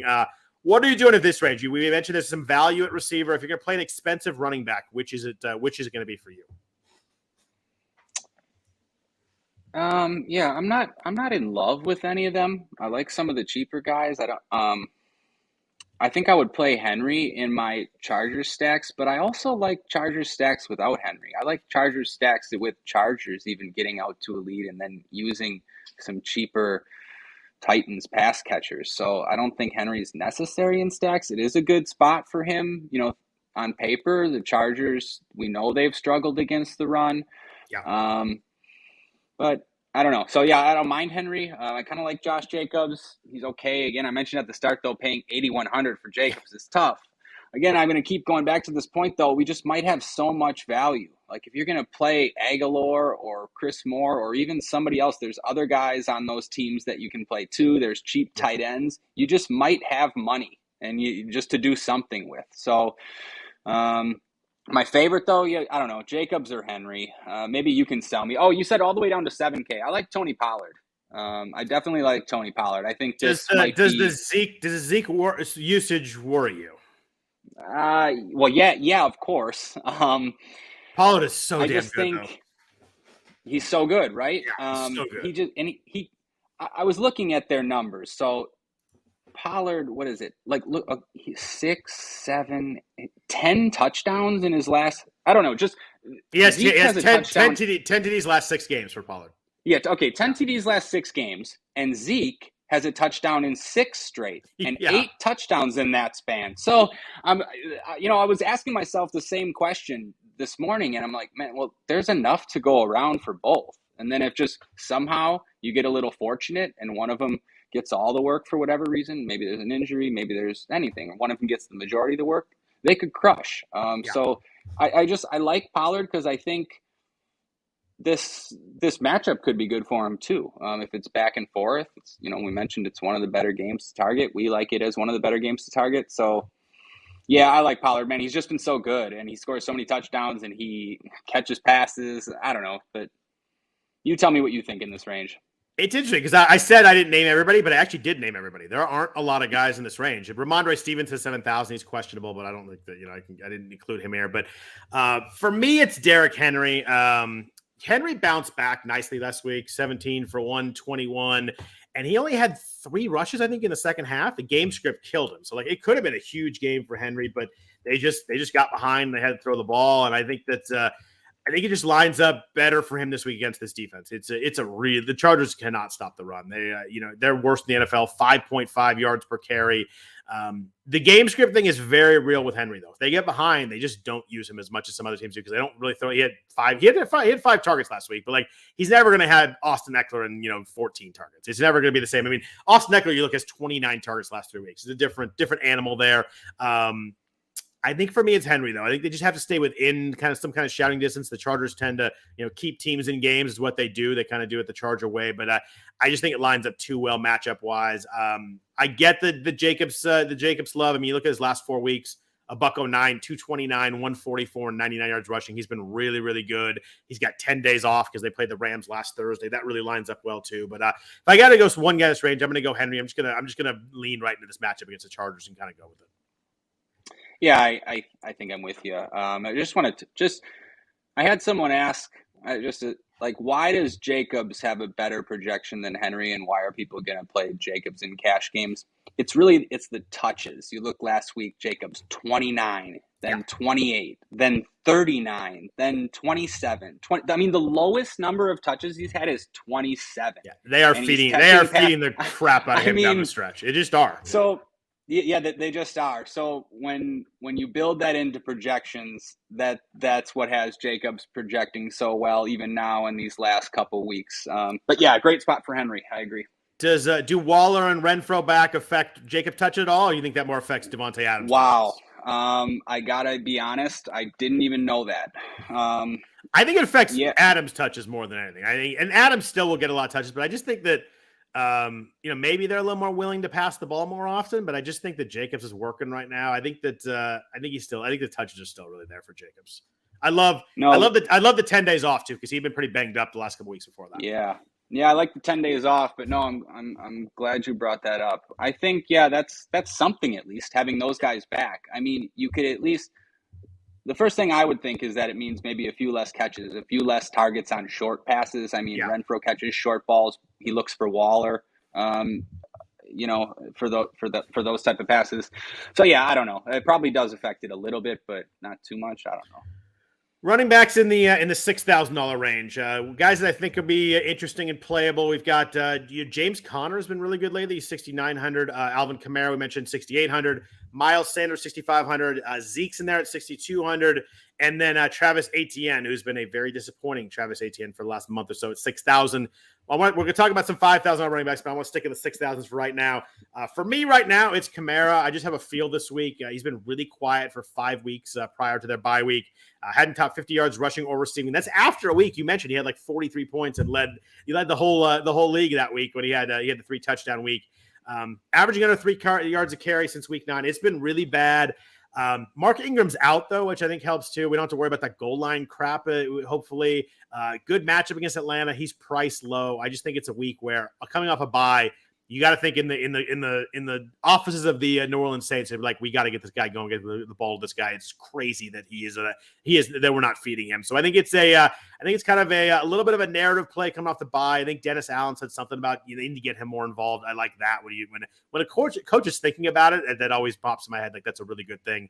What are you doing at this range? We mentioned there's some value at receiver. If you're going to play an expensive running back, which is it going to be for you? I'm not in love with any of them. I like some of the cheaper guys. I think I would play Henry in my Chargers stacks, but I also like Chargers stacks without Henry. I like Chargers stacks with Chargers even getting out to a lead and then using some cheaper Titans pass catchers. So I don't think Henry's necessary in stacks. It is a good spot for him. On paper, the Chargers, we know they've struggled against the run. Yeah. But I don't know. So, I don't mind Henry. I kind of like Josh Jacobs. He's okay. Again, I mentioned at the start, though, paying $8,100 for Jacobs is tough. Again, I'm going to keep going back to this point, though. We just might have so much value. Like, if you're going to play Aguilar or Chris Moore or even somebody else, there's other guys on those teams that you can play, too. There's cheap tight ends. You just might have money and just to do something with. So, my favorite, though, I don't know, Jacobs or Henry. Maybe you can sell me. Oh, you said all the way down to 7K. I like Tony Pollard. I definitely like Tony Pollard. I think does the Zeke usage worry you? Well, yeah, of course. Pollard is so damn good, though. He's so good, right? Yeah, he's so good. I was looking at their numbers. So Pollard, what is it? Look, 6, 7, 10 touchdowns in his last. I don't know. Just he has 10 TDs last 6 games for Pollard. Yeah. Okay. 10 TDs last 6 games, and Zeke has a touchdown in 6 straight, and 8 touchdowns in that span. So, I was asking myself the same question this morning, and I'm like, man, well, there's enough to go around for both. And then if just somehow you get a little fortunate, and one of them gets all the work for whatever reason, maybe there's an injury, maybe there's anything, or one of them gets the majority of the work, they could crush. So I like Pollard because I think this matchup could be good for him too. If it's back and forth, we mentioned it's one of the better games to target. We like it as one of the better games to target. So I like Pollard, man. He's just been so good, and he scores so many touchdowns, and he catches passes. I don't know, but you tell me what you think in this range. It's interesting because I said I didn't name everybody, but I actually did name everybody. There aren't a lot of guys in this range. Ramondre Stevenson 7,000. He's questionable, but I don't think that I didn't include him here. But for me, it's Derrick Henry. Henry bounced back nicely last week, 17 for 121, and he only had 3 rushes, I think, in the second half. The game script killed him, so it could have been a huge game for Henry, but they just got behind. They had to throw the ball, and I think that. I think it just lines up better for him this week against this defense. The Chargers cannot stop the run. They're worse than the NFL, 5.5 yards per carry. The game script thing is very real with Henry, though. If they get behind, they just don't use him as much as some other teams do because they don't really throw. He had 5 targets last week, but he's never going to have Austin Eckler and 14 targets. It's never going to be the same. I mean, Austin Eckler, you look, has 29 targets last 3 weeks. It's a different animal there. I think for me, it's Henry, though. I think they just have to stay within some kind of shouting distance. The Chargers tend to, keep teams in games is what they do. They kind of do it the Charger way, but I just think it lines up too well matchup wise. I get the Jacobs love. I mean, you look at his last 4 weeks, a buck 09, 229, 144, and 99 yards rushing. He's been really, really good. He's got 10 days off because they played the Rams last Thursday. That really lines up well too. But if I got to go one guy this range, I'm going to go Henry. I'm just gonna lean right into this matchup against the Chargers and kind of go with it. Yeah, I think I'm with you. I just wanted to I had someone ask why does Jacobs have a better projection than Henry, and why are people going to play Jacobs in cash games? It's the touches. You look last week, Jacobs 29, then 28, then 39, then 27. 20, I mean, the lowest number of touches he's had is 27. Yeah, they are feeding the crap out of him down the stretch. They just are. So. Yeah, they just are. So when you build that into projections, that's what has Jacobs projecting so well even now in these last couple weeks. But yeah, great spot for Henry. I agree. Do Waller and Renfro back affect Jacob touch at all, or you think that more affects Devontae Adams? Wow. I gotta be honest, I didn't even know that. I think it affects Adams touches more than anything. And Adams still will get a lot of touches, but I just think that maybe they're a little more willing to pass the ball more often, but I just think that Jacobs is working right now. I think the touches are still really there for Jacobs. I love the 10 days off too, because he'd been pretty banged up the last couple weeks before that. Yeah, I like the 10 days off, but no, I'm glad you brought that up. I think that's something, at least having those guys back. I mean, you could at least. The first thing I would think is that it means maybe a few less catches, a few less targets on short passes. I mean, Renfro catches short balls. He looks for Waller, for those type of passes. So yeah, I don't know. It probably does affect it a little bit, but not too much. I don't know. Running backs in the $6,000 range, guys that I think will be interesting and playable. We've got James Conner has been really good lately. He's 6,900. Alvin Kamara, we mentioned 6,800. Miles Sanders 6,500. Zeke's in there at 6,200, and then Travis Etienne, who's been a very disappointing Travis Etienne for the last month or so at 6,000. We're going to talk about some 5,000 running backs, but I want to stick in the 6,000s for right now. For me right now, it's Kamara. I just have a feel this week. He's been really quiet for 5 weeks prior to their bye week. Hadn't topped 50 yards rushing or receiving. That's after a week. You mentioned he had like 43 points and he led the whole league that week when he had the 3 touchdown week. Averaging under 3 yards a carry since week 9. It's been really bad. Mark Ingram's out though, which I think helps too. We don't have to worry about that goal line crap. Hopefully, good matchup against Atlanta. He's priced low. I just think it's a week where coming off a bye, you got to think in the offices of the New Orleans Saints, they're like, we got to get this guy going, get the ball to this guy. It's crazy that he is that we're not feeding him. So I think it's kind of a little bit of a narrative play coming off the bye. I think Dennis Allen said something about you need to get him more involved. I like that when a coach is thinking about it, that always pops in my head. Like that's a really good thing.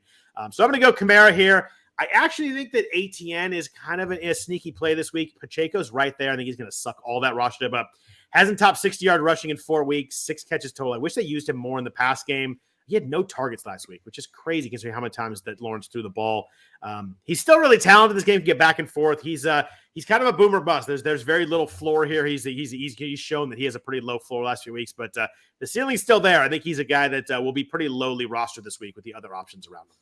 So I'm going to go Kamara here. I actually think that ATN is kind of a sneaky play this week. Pacheco's right there. I think he's going to suck all that roster up. Hasn't topped 60-yard rushing in 4 weeks, 6 catches total. I wish they used him more in the pass game. He had no targets last week, which is crazy considering how many times that Lawrence threw the ball. He's still really talented. This game can get back and forth. He's kind of a boomer bust. There's very little floor here. He's shown that he has a pretty low floor last few weeks, but the ceiling's still there. I think he's a guy that will be pretty lowly rostered this week with the other options around him.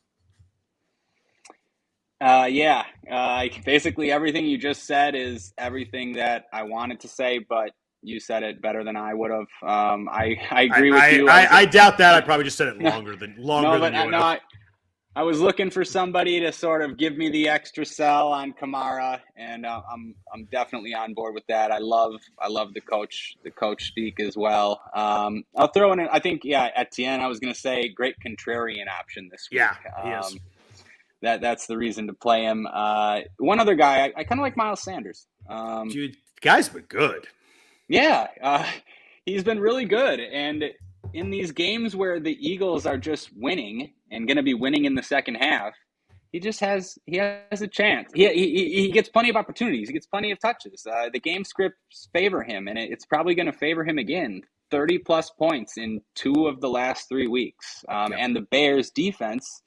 Basically everything you just said is everything that I wanted to say, but you said it better than I would have. I agree with you. I doubt that. I probably just said it longer than you would have. I was looking for somebody to sort of give me the extra sell on Kamara, and I'm definitely on board with that. I love the coach speak as well. I'll throw in. I think Etienne. I was going to say great contrarian option this week. Yeah, he is. That's the reason to play him. One other guy, I kind of like Miles Sanders. Dude, guy's been good. Yeah, he's been really good. And in these games where the Eagles are just winning and going to be winning in the second half, he has a chance. He gets plenty of opportunities. He gets plenty of touches. The game scripts favor him, and it's probably going to favor him again. 30-plus points in 2 of the last 3 weeks. And the Bears' defense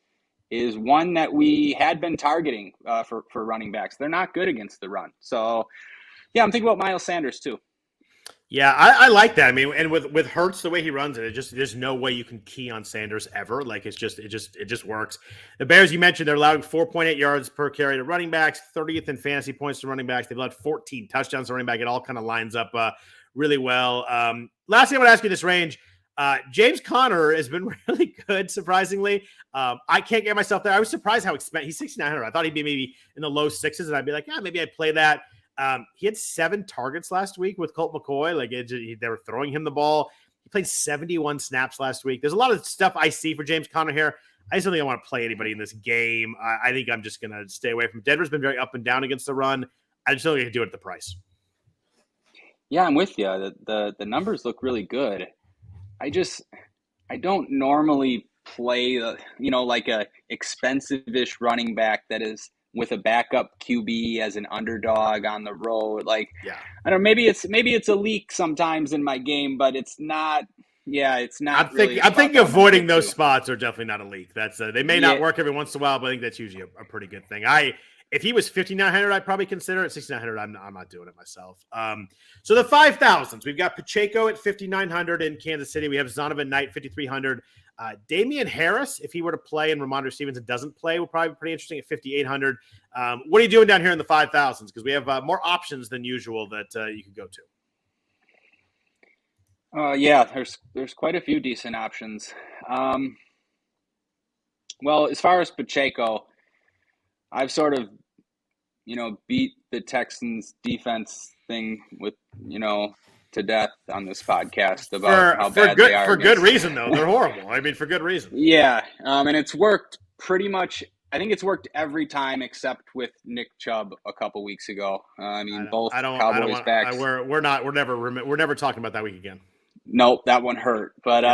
is one that we had been targeting for running backs. They're not good against the run. So, yeah, I'm thinking about Miles Sanders too. Yeah, I like that. I mean, and with Hurts the way he runs it, there's no way you can key on Sanders ever. Like it just works. The Bears, you mentioned, they're allowing 4.8 yards per carry to running backs, 30th in fantasy points to running backs. They've allowed 14 touchdowns to running back. It all kind of lines up really well. Last thing I want to ask you this range. James Conner has been really good, surprisingly. I can't get myself there. I was surprised how expensive he's 6,900. I thought he'd be maybe in the low sixes, and I'd be like, yeah, maybe I'd play that. He had 7 targets last week with Colt McCoy. Like they were throwing him the ball. He played 71 snaps last week. There's a lot of stuff I see for James Conner here. I just don't think I want to play anybody in this game. I think I'm just going to stay away from Denver's been very up and down against the run. I just don't think I can do it at the price. Yeah, I'm with you. The numbers look really good. I don't normally play, like a expensive-ish running back that is with a backup QB as an underdog on the road. Like, yeah. I don't know, maybe it's a leak sometimes in my game, but it's not. Yeah, it's not. I'm thinking avoiding those spots are definitely not a leak. That's they may not work every once in a while, but I think that's usually a pretty good thing. If he was 5,900, I'd probably consider it. 6,900, I'm not doing it myself. So the 5,000s, we've got Pacheco at 5,900 in Kansas City. We have Zonovan Knight 5,300. Damian Harris, if he were to play and Ramondre Stevenson doesn't play, would probably be pretty interesting at 5,800. What are you doing down here in the 5,000s? Because we have more options than usual that you could go to. Yeah, there's quite a few decent options. Well, as far as Pacheco, I've sort of, beat the Texans defense thing with, to death on this podcast about how bad they are. For good reason, though. They're horrible. I mean, for good reason. Yeah, and it's worked pretty much. I think it's worked every time except with Nick Chubb a couple weeks ago. Both Cowboys backs. We're never talking about that week again. Nope, that one hurt. But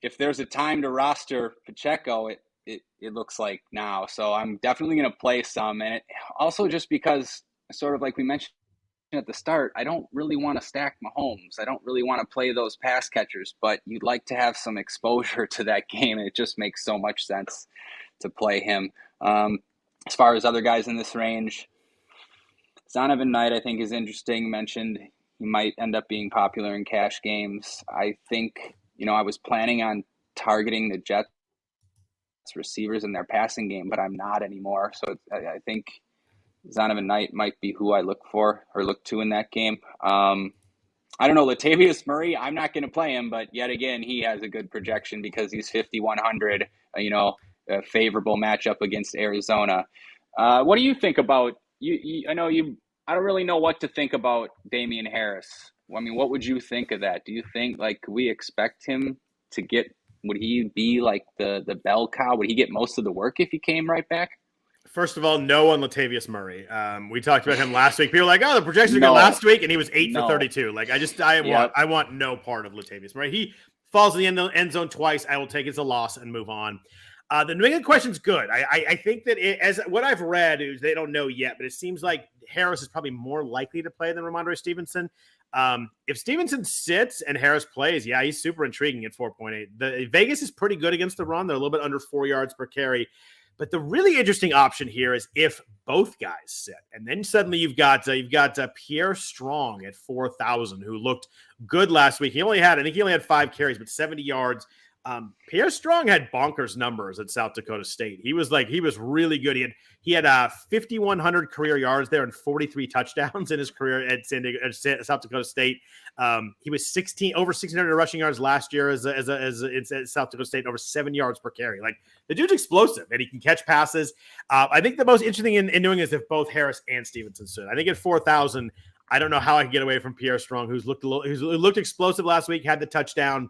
if there's a time to roster Pacheco, it looks like now. So I'm definitely going to play some, and it also just because, sort of like we mentioned at the start, I don't really want to stack Mahomes. I don't really want to play those pass catchers, but you'd like to have some exposure to that game, and it just makes so much sense to play him. As far as other guys in this range, Zonovan Knight I think is interesting. Mentioned he might end up being popular in cash games. I think, I was planning on targeting the Jets receivers in their passing game, but I'm not anymore. So I think Zonovan Knight might be who I look to in that game. I don't know, Latavius Murray, I'm not going to play him, but yet again, he has a good projection because he's 5,100, a favorable matchup against Arizona. What do you think about I don't really know what to think about Damian Harris. What would you think of that? Do you think, could we expect him to would he be like the bell cow? Would he get most of the work if he came right back? First of all, no on Latavius Murray. We talked about him last week. People were like, oh, the projections are good last week, and he was 8 for 32. I want no part of Latavius Murray. He falls in the end zone twice. I will take it as a loss and move on. The New England question's good. I think that as what I've read is they don't know yet, but it seems like Harris is probably more likely to play than Ramondre Stevenson. If Stevenson sits and Harris plays, yeah, he's super intriguing at 4.8. The Vegas is pretty good against the run. They're a little bit under 4 yards per carry. But the really interesting option here is if both guys sit, and then suddenly you've got Pierre Strong at 4,000, who looked good last week. I think he only had 5 carries, but 70 yards. Pierre Strong had bonkers numbers at South Dakota State. He was really good. He had 5,100 career yards there and 43 touchdowns in his career at South Dakota State. He was over 1,600 rushing yards last year as South Dakota State, over 7 yards per carry. Like, the dude's explosive and he can catch passes. I think the most interesting in doing is if both Harris and Stevenson stood. I think at 4,000, I don't know how I can get away from Pierre Strong, who's looked explosive last week, had the touchdown.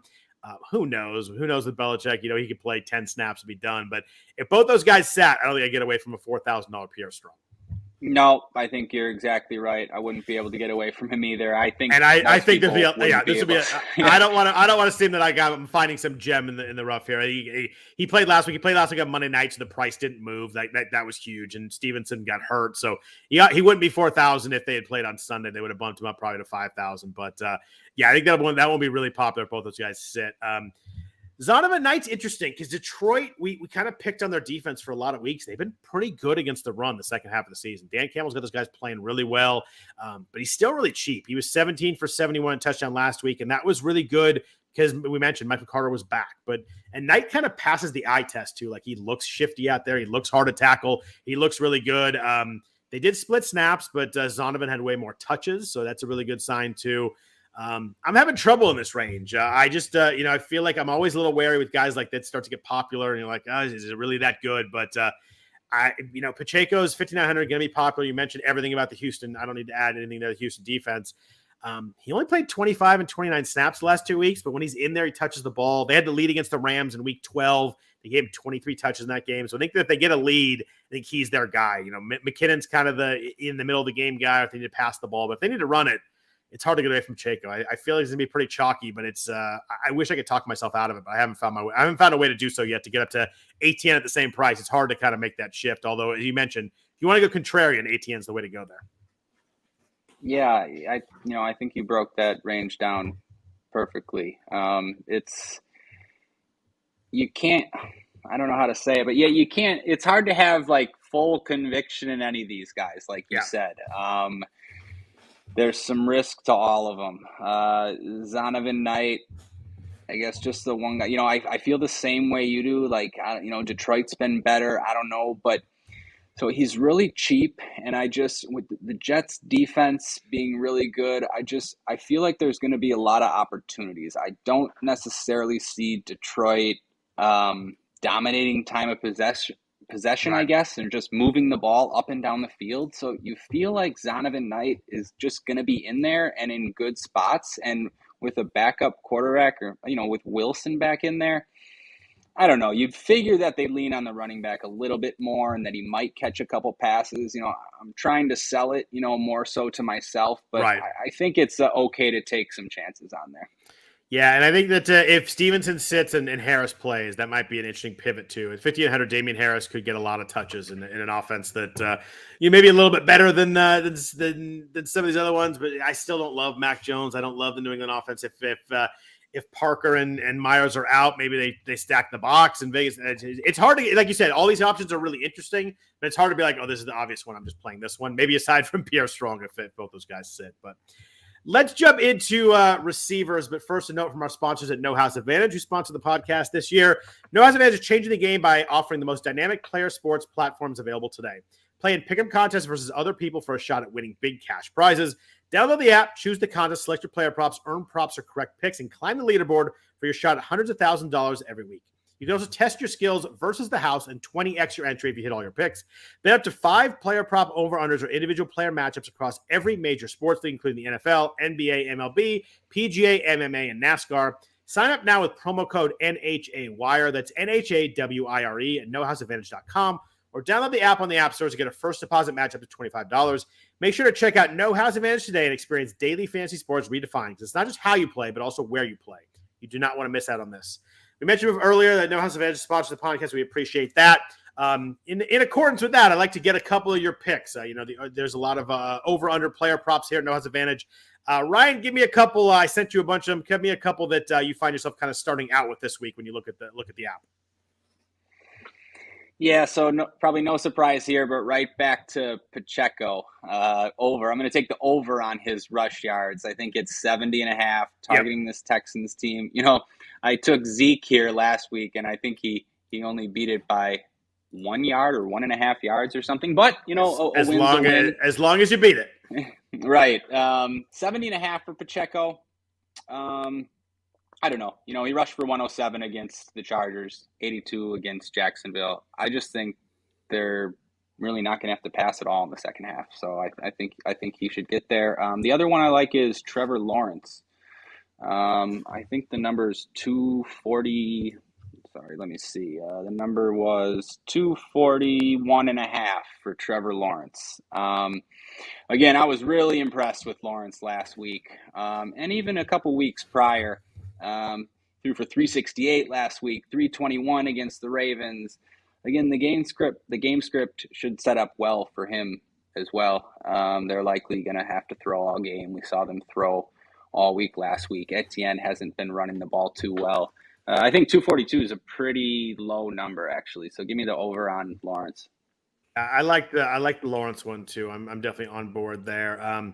Who knows? Who knows with Belichick? He could play 10 snaps and be done. But if both those guys sat, I don't think I get away from a $4,000 Pierre Strong. No, I think you're exactly right. I wouldn't be able to get away from him either. I think this would be. I don't want to seem that I'm finding some gem in the rough here. He played last week. He played last week on Monday night, so the price didn't move. That was huge. And Stevenson got hurt, so he wouldn't be 4,000 if they had played on Sunday. They would have bumped him up probably to 5,000. But I think that won't be really popular if both those guys sit. Zonovan Knight's interesting because Detroit, we kind of picked on their defense for a lot of weeks. They've been pretty good against the run the second half of the season. Dan Campbell's got those guys playing really well, but he's still really cheap. He was 17 for 71 touchdown last week, and that was really good because we mentioned Michael Carter was back. And Knight kind of passes the eye test too. Like, he looks shifty out there. He looks hard to tackle. He looks really good. They did split snaps, but Zonovan had way more touches, so that's a really good sign too. I'm having trouble in this range. I just, I feel like I'm always a little wary with guys like that start to get popular, and you're like, oh, is it really that good? But Pacheco's 5,900 going to be popular. You mentioned everything about the Houston. I don't need to add anything to the Houston defense. He only played 25 and 29 snaps the last 2 weeks, but when he's in there, he touches the ball. They had the lead against the Rams in week 12. They gave him 23 touches in that game. So I think that if they get a lead, I think he's their guy. McKinnon's kind of in the middle of the game guy if they need to pass the ball. But if they need to run it, it's hard to get away from Pacheco. I feel like it's going to be pretty chalky, but it's I wish I could talk myself out of it, but I haven't found my way. I haven't found a way to do so yet to get up to ATN at the same price. It's hard to kind of make that shift. Although, as you mentioned, if you want to go contrarian, ATN's the way to go there. Yeah, I think you broke that range down perfectly. You can't, I don't know how to say it, but yeah, you can't, it's hard to have like full conviction in any of these guys, like you said. There's some risk to all of them. Zonovan Knight, I guess just the one guy, I feel the same way you do. Like, Detroit's been better. I don't know, but so he's really cheap. And with the Jets defense being really good, I feel like there's going to be a lot of opportunities. I don't necessarily see Detroit dominating time of possession, right, I guess, and just moving the ball up and down the field. So you feel like Zonovan Knight is just going to be in there and in good spots. And with a backup quarterback or, with Wilson back in there, I don't know. You'd figure that they lean on the running back a little bit more and that he might catch a couple passes. I'm trying to sell it, more so to myself, but right, I think it's okay to take some chances on there. Yeah, and I think that if Stevenson sits and Harris plays, that might be an interesting pivot too. At 5,800, Damian Harris could get a lot of touches in an offense that maybe a little bit better than some of these other ones. But I still don't love Mac Jones. I don't love the New England offense. If Parker and Myers are out, maybe they stack the box in Vegas. It's hard to, like you said, all these options are really interesting, but it's hard to be like, oh, this is the obvious one. I'm just playing this one. Maybe aside from Pierre Strong, if both those guys sit, but. Let's jump into receivers, but first a note from our sponsors at No House Advantage, who sponsor the podcast this year. No House Advantage is changing the game by offering the most dynamic player sports platforms available today. Play in pick-em contests versus other people for a shot at winning big cash prizes. Download the app, choose the contest, select your player props, earn props or correct picks, and climb the leaderboard for your shot at hundreds of thousands of dollars every week. You can also test your skills versus the house and 20x your entry if you hit all your picks. Bet up to 5 player prop over-unders or individual player matchups across every major sports league, including the NFL, NBA, MLB, PGA, MMA, and NASCAR. Sign up now with promo code NHAWIRE. That's NHAWIRE at nohouseadvantage.com, or download the app on the app stores to get a first deposit match up to $25. Make sure to check out No House Advantage today and experience daily fantasy sports redefined, because it's not just how you play, but also where you play. You do not want to miss out on this. We mentioned earlier that No House Advantage sponsors the podcast. We appreciate that. In accordance with that, I'd like to get a couple of your picks. There's a lot of over-under player props here at No House Advantage. Ryan, give me a couple. I sent you a bunch of them. Give me a couple that you find yourself kind of starting out with this week when you look at the app. Yeah, so probably no surprise here, but right back to Pacheco over. I'm going to take the over on his rush yards. I think it's 70.5, targeting this Texans team. I took Zeke here last week, and I think he only beat it by 1 yard or 1.5 yards or something. But as long as you beat it, right? 70.5 for Pacheco. I don't know. He rushed for 107 against the Chargers, 82 against Jacksonville. I just think they're really not going to have to pass it all in the second half. So I think he should get there. The other one I like is Trevor Lawrence. I think the number is 240. Sorry, let me see. The number was 241.5 for Trevor Lawrence. Again, I was really impressed with Lawrence last week, and even a couple weeks prior. Threw for 368 last week, 321 against the Ravens. Again, the game script should set up well for him as well. They're likely going to have to throw all game. We saw them throw all week last week. Etienne hasn't been running the ball too well. I think 242 is a pretty low number, actually. So give me the over on Lawrence. I like the Lawrence one too. I'm definitely on board there.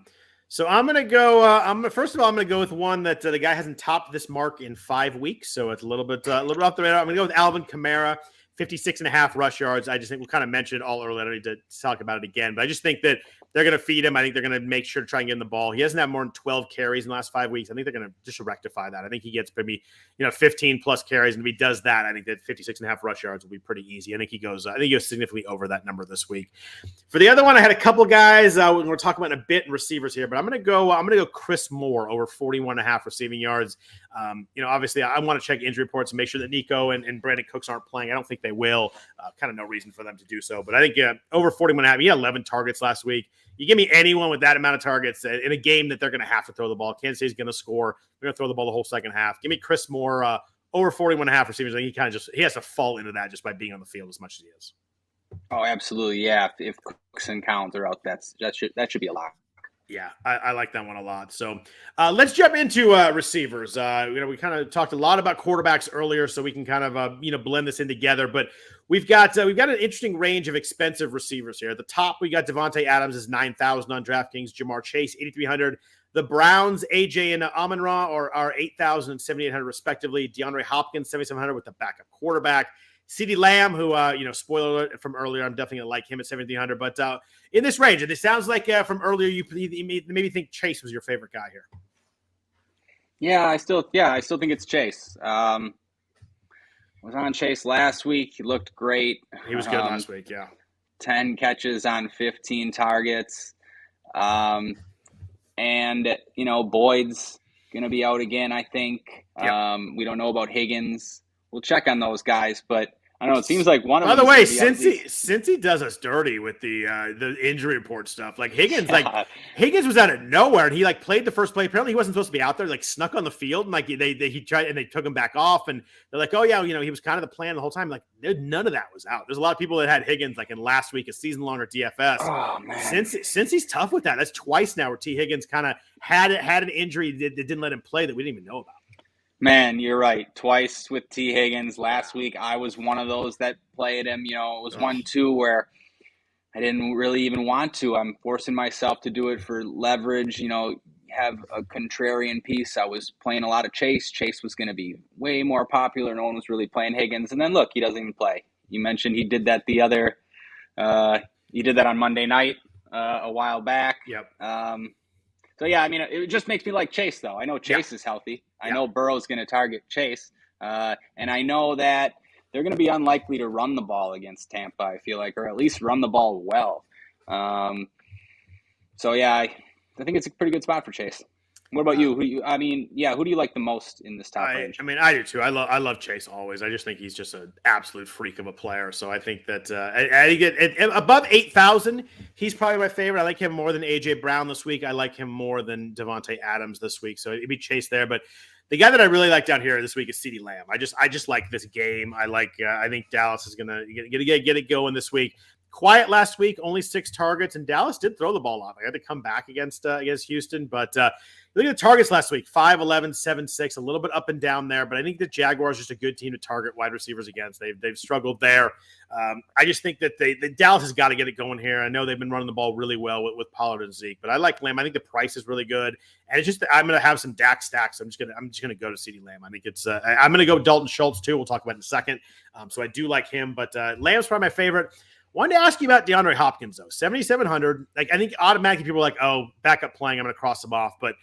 So I'm going to go. First of all, I'm going to go with one that the guy hasn't topped this mark in 5 weeks, so it's a little bit off the radar. I'm going to go with Alvin Kamara, 56.5 rush yards. I just think we kind of mentioned it all earlier. I don't need to talk about it again, but I just think that they're going to feed him. I think they're going to make sure to try and get him the ball. He hasn't had more than 12 carries in the last 5 weeks. I think they're going to just rectify that. I think he gets maybe 15 plus carries, and if he does that, I think that 56.5 rush yards will be pretty easy. I think he goes significantly over that number this week. For the other one, I had a couple guys we're talking about in a bit in receivers here, but I'm going to go Chris Moore over 41.5 receiving yards. Obviously I want to check injury reports and make sure that Nico and Brandon Cooks aren't playing. I don't think they will. Kind of no reason for them to do so, but I think over 41.5. He had 11 targets last week. You give me anyone with that amount of targets in a game that they're going to have to throw the ball. Kansas City's going to score. They're going to throw the ball the whole second half. Give me Chris Moore over 41.5 receivers. I think he has to fall into that just by being on the field as much as he is. Oh, absolutely. Yeah. If Cooks and Collins are out, that should be a lock. Yeah, I like that one a lot. So let's jump into receivers. We kind of talked a lot about quarterbacks earlier, so we can kind of blend this in together. But we've got an interesting range of expensive receivers here. At the top, we got Devontae Adams is 9,000 on DraftKings, Jamar Chase 8,300. The Browns, AJ and Amon-Ra are 8,000 and 7,800 respectively. DeAndre Hopkins 7,700 with the backup quarterback. CeeDee Lamb, who, spoiler alert from earlier, I'm definitely going to like him at 7,300. But in this range, and it sounds like from earlier, you maybe think Chase was your favorite guy here. Yeah, I still think it's Chase. Was on Chase last week. He looked great. He was good last week, yeah. 10 catches on 15 targets. And, Boyd's going to be out again, I think. Yep. We don't know about Higgins. We'll check on those guys, but I don't know. It seems like one of them. By the way, since he does us dirty with the injury report stuff, like Higgins, Higgins was out of nowhere, and he played the first play. Apparently, he wasn't supposed to be out there. Snuck on the field, and he tried, and they took him back off, and they're like, oh yeah, he was kind of the plan the whole time. None of that was out. There's a lot of people that had Higgins in last week, a season longer DFS. Oh man, since he's tough with that. That's twice now where T Higgins kind of had an injury that didn't let him play that we didn't even know about. Man, you're right. Twice with T. Higgins. Last week, I was one of those that played him. It was 1-2 where I didn't really even want to. I'm forcing myself to do it for leverage, have a contrarian piece. I was playing a lot of Chase. Chase was going to be way more popular. No one was really playing Higgins. And then, look, he doesn't even play. You mentioned he did that he did that on Monday night a while back. Yep. So, yeah, it just makes me like Chase, though. I know Chase is healthy. I know Burrow's going to target Chase. And I know that they're going to be unlikely to run the ball against Tampa, I feel like, or at least run the ball well. So, yeah, I think it's a pretty good spot for Chase. What about you? Who do you like the most in this top range? I do too. I love Chase always. I just think he's just an absolute freak of a player. So I think that I get above 8,000, he's probably my favorite. I like him more than AJ Brown this week. I like him more than Devontae Adams this week. So it'd be Chase there. But the guy that I really like down here this week is CeeDee Lamb. I just like this game. I think Dallas is gonna get it going this week. Quiet last week, only 6 targets, and Dallas did throw the ball off. I had to come back against Houston, but look at the targets last week: 5, 11, 7, 6, a little bit up and down there. But I think the Jaguars are just a good team to target wide receivers against. They've struggled there. I just think that the Dallas has got to get it going here. I know they've been running the ball really well with Pollard and Zeke, but I like Lamb. I think the price is really good, and it's just I'm going to have some Dak stacks. I'm just going to go to CeeDee Lamb. I think it's I'm going to go Dalton Schultz too. We'll talk about it in a second. So I do like him, but Lamb's probably my favorite. Wanted to ask you about DeAndre Hopkins, though. 7,700. I think automatically people are like, oh, backup playing, I'm going to cross him off. But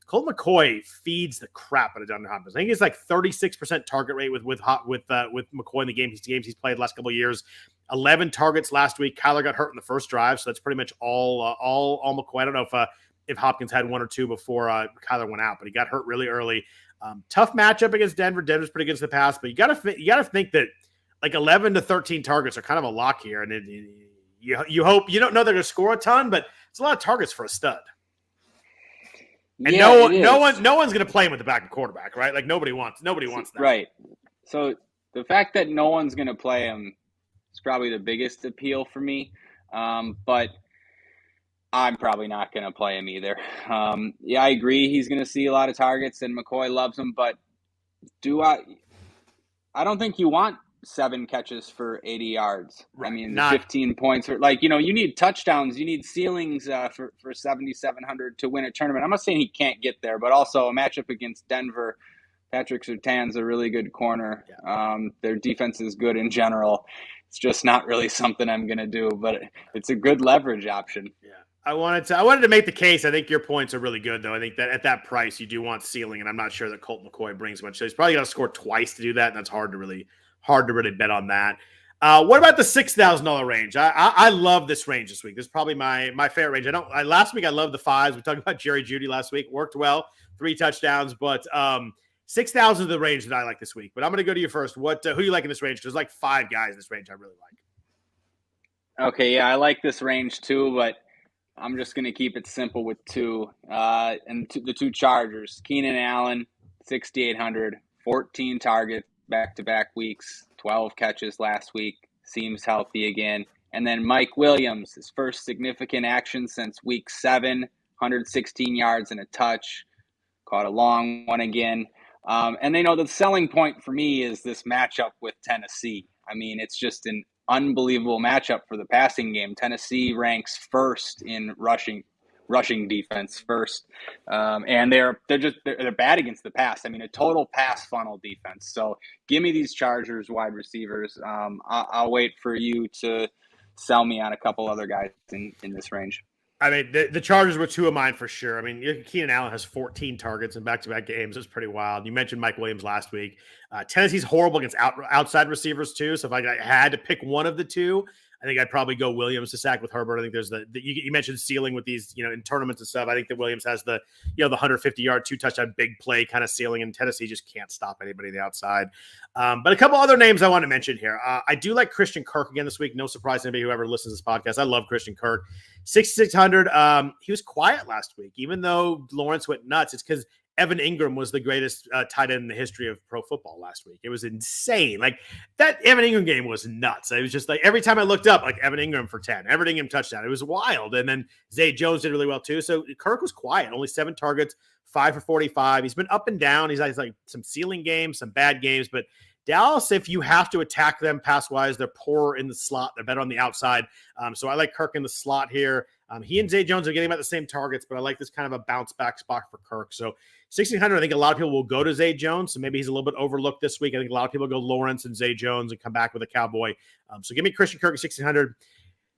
Colt McCoy feeds the crap out of DeAndre Hopkins. I think it's 36% target rate with McCoy in the games he's played the last couple of years. 11 targets last week. Kyler got hurt in the first drive, so that's pretty much all McCoy. I don't know if Hopkins had 1 or 2 before Kyler went out, but he got hurt really early. Tough matchup against Denver. Denver's pretty good against the pass, but you got to think that 11 to 13 targets are kind of a lock here, and you hope you don't know they're going to score a ton, but it's a lot of targets for a stud. And no one's going to play him with the backup quarterback, right? Nobody wants that, right? So the fact that no one's going to play him is probably the biggest appeal for me, but I'm probably not going to play him either. I agree he's going to see a lot of targets, and McCoy loves him, but I don't think you want 7 catches for 80 yards. Right. 15 points are you need touchdowns, you need ceilings for 7,700 to win a tournament. I'm not saying he can't get there, but also a matchup against Denver Patrick Surtain's a really good corner. Yeah. Their defense is good in general. It's just not really something I'm going to do, but it's a good leverage option. Yeah. I wanted to make the case. I think your points are really good, though. I think that at that price, you do want ceiling, and I'm not sure that Colt McCoy brings much. So he's probably going to score twice to do that, and that's hard to really bet on that. What about the $6,000 range? I love this range this week. This is probably my favorite range. Last week I loved the fives. We talked about Jerry Jeudy last week. Worked well, 3 touchdowns, but 6,000 is the range that I like this week. But I'm going to go to you first. Who do you like in this range? There's like 5 guys in this range I really like. Okay, yeah, I like this range too, but I'm just going to keep it simple with 2. The 2 Chargers, Keenan Allen, 6,800, 14 targets back-to-back weeks, 12 catches last week, seems healthy again. And then Mike Williams, his first significant action since week 7, 116 yards and a touch, caught a long one again. And the selling point for me is this matchup with Tennessee. I mean, it's just an unbelievable matchup for the passing game. Tennessee ranks first in rushing defense first, and they're bad against the pass. I mean, a total pass funnel defense. So give me these Chargers wide receivers. I'll wait for you to sell me on a couple other guys in this range. I mean, the Chargers were 2 of mine for sure. I mean, Keenan Allen has 14 targets in back-to-back games. It's pretty wild. You mentioned Mike Williams last week. Tennessee's horrible against outside receivers too. So if I had to pick one of the 2, I think I'd probably go Williams to sack with Herbert. I think there's you mentioned ceiling with these, in tournaments and stuff. I think that Williams has the 150-yard, 2-touchdown big play kind of ceiling, and Tennessee just can't stop anybody on the outside. But a couple other names I want to mention here. I do like Christian Kirk again this week. No surprise to anybody who ever listens to this podcast. I love Christian Kirk. 6,600. He was quiet last week, even though Lawrence went nuts. It's because Evan Ingram was the greatest tight end in the history of pro football last week. It was insane. Like, that Evan Ingram game was nuts. It was just like every time I looked up, like Evan Ingram for 10, Evan Ingram touchdown. It was wild. And then Zay Jones did really well too. So Kirk was quiet, only 7 targets, 5 for 45. He's been up and down. He's like some ceiling games, some bad games, but Dallas, if you have to attack them pass-wise, they're poorer in the slot. They're better on the outside. So I like Kirk in the slot here. He and Zay Jones are getting about the same targets, but I like this kind of a bounce-back spot for Kirk. So 1,600, I think a lot of people will go to Zay Jones, so maybe he's a little bit overlooked this week. I think a lot of people go Lawrence and Zay Jones and come back with a Cowboy. So give me Christian Kirk at 1,600.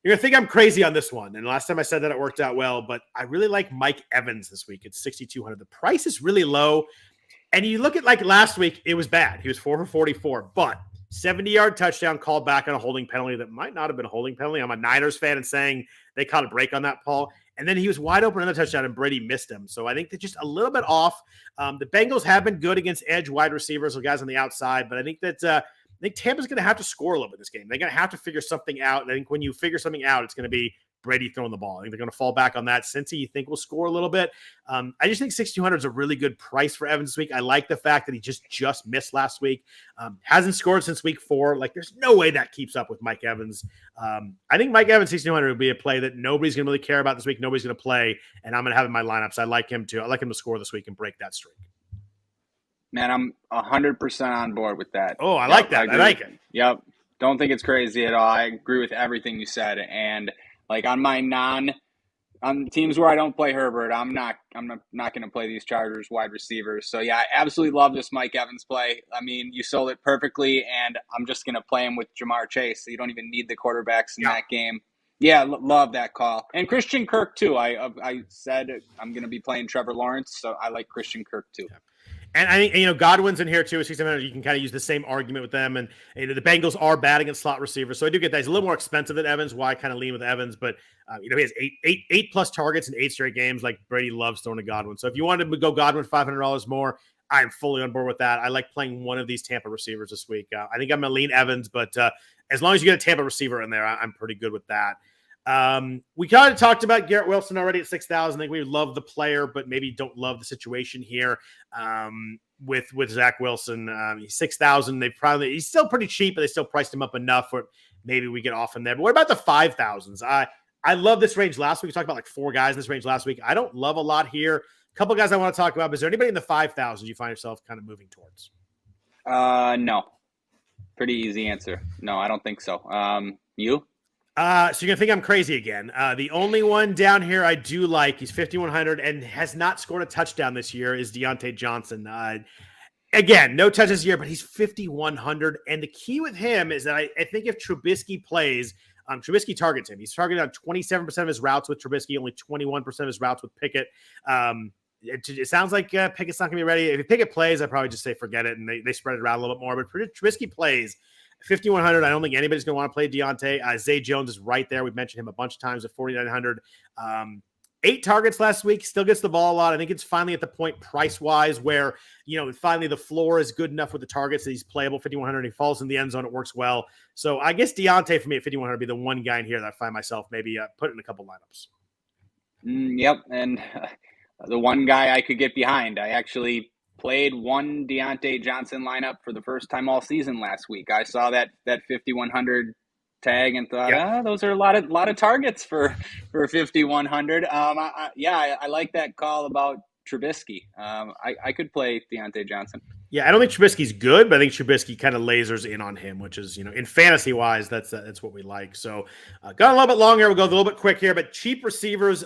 You're going to think I'm crazy on this one. And last time I said that it worked out well, but I really like Mike Evans this week at 6,200. The price is really low. And you look at like last week, it was bad. He was 4 for 44, but 70-yard touchdown called back on a holding penalty that might not have been a holding penalty. I'm a Niners fan and saying they caught a break on that, Paul. And then he was wide open on the touchdown, and Brady missed him. So I think they're just a little bit off. The Bengals have been good against edge wide receivers or guys on the outside, but I think that I think Tampa's going to have to score a little bit in this game. They're going to have to figure something out. And I think when you figure something out, it's going to be Brady throwing the ball. I think they're going to fall back on that. Cincy, you think, will score a little bit. I just think 6,200 is a really good price for Evans this week. I like the fact that he just missed last week. Hasn't scored since week 4. Like, there's no way that keeps up with Mike Evans. I think Mike Evans 6,200 would be a play that nobody's going to really care about this week. Nobody's going to play, and I'm going to have in my lineups. I like him too. I like him to score this week and break that streak. Man, I'm 100% on board with that. Oh, I like that. I like it. Yep. Don't think it's crazy at all. I agree with everything you said. And like on my on teams where I don't play Herbert, I'm not going to play these Chargers wide receivers. So yeah, I absolutely love this Mike Evans play. I mean, you sold it perfectly, and I'm just going to play him with Jamar Chase. So you don't even need the quarterbacks in that game. Yeah, love that call. And Christian Kirk too. I said I'm going to be playing Trevor Lawrence, so I like Christian Kirk too. Yeah. And I think, Godwin's in here too. 6,700. You can kind of use the same argument with them. And the Bengals are bad against slot receivers. So I do get that. He's a little more expensive than Evans. Why I kind of lean with Evans. But, he has eight plus targets in 8 straight games. Like Brady loves throwing to Godwin. So if you wanted to go Godwin $500 more, I'm fully on board with that. I like playing one of these Tampa receivers this week. I think I'm going to lean Evans. But as long as you get a Tampa receiver in there, I'm pretty good with that. We kind of talked about Garrett Wilson already at 6,000. I think we love the player, but maybe don't love the situation here. With Zach Wilson, he's 6,000. He's still pretty cheap, but they still priced him up enough for maybe we get off in there. But what about the 5,000s? I love this range last week. We talked about like 4 guys in this range last week. I don't love a lot here. A couple guys I want to talk about. But is there anybody in the 5,000s you find yourself kind of moving towards? No. Pretty easy answer. No, I don't think so. You? So you're going to think I'm crazy again. The only one down here I do like, he's 5,100 and has not scored a touchdown this year, is Deontay Johnson. Again, no touch this year, but he's 5,100. And the key with him is that I think if Trubisky plays, Trubisky targets him. He's targeted on 27% of his routes with Trubisky, only 21% of his routes with Pickett. It sounds like Pickett's not going to be ready. If Pickett plays, I'd probably just say forget it, and they spread it around a little bit more. But Trubisky plays 5,100. I don't think anybody's going to want to play Deontay. Zay Jones is right there. We've mentioned him a bunch of times at 4,900. 8 targets last week, still gets the ball a lot. I think it's finally at the point price-wise where, finally the floor is good enough with the targets that he's playable. 5,100, he falls in the end zone, it works well. So I guess Deontay for me at 5,100 would be the one guy in here that I find myself maybe putting in a couple lineups. Yep, and the one guy I could get behind. I actually played one Deontay Johnson lineup for the first time all season last week. I saw that 5,100 tag and thought, those are a lot of targets for 5,100. I like that call about Trubisky. I could play Deontay Johnson. Yeah, I don't think Trubisky's good, but I think Trubisky kind of lasers in on him, which is, in fantasy wise, that's what we like. So got a little bit longer. We'll go a little bit quick here, but cheap receivers.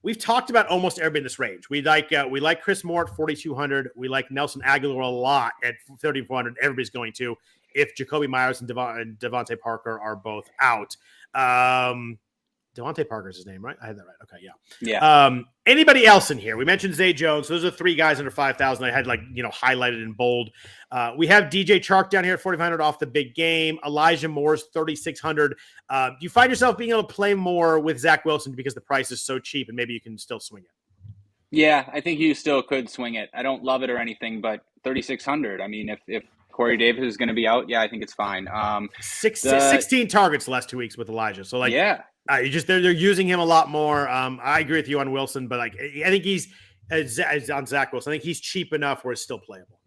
We've talked about almost everybody in this range. We like Chris Moore at 4,200. We like Nelson Aguilar a lot at 3,400. Everybody's going to, if Jacoby Myers and Devontae Parker are both out. Devontae Parker's his name, right? I had that right. Okay, yeah. Anybody else in here? We mentioned Zay Jones. Those are 3 guys under 5,000. I had highlighted in bold. We have DJ Chark down here at 4,500 off the big game. Elijah Moore's 3,600. Do you find yourself being able to play more with Zach Wilson because the price is so cheap and maybe you can still swing it? Yeah, I think you still could swing it. I don't love it or anything, but 3,600. I mean, if Corey Davis is going to be out, I think it's fine. 16 targets the last 2 weeks with Elijah. So they're using him a lot more. I agree with you on Wilson, but I think he's on Zach Wilson. I think he's cheap enough where it's still playable.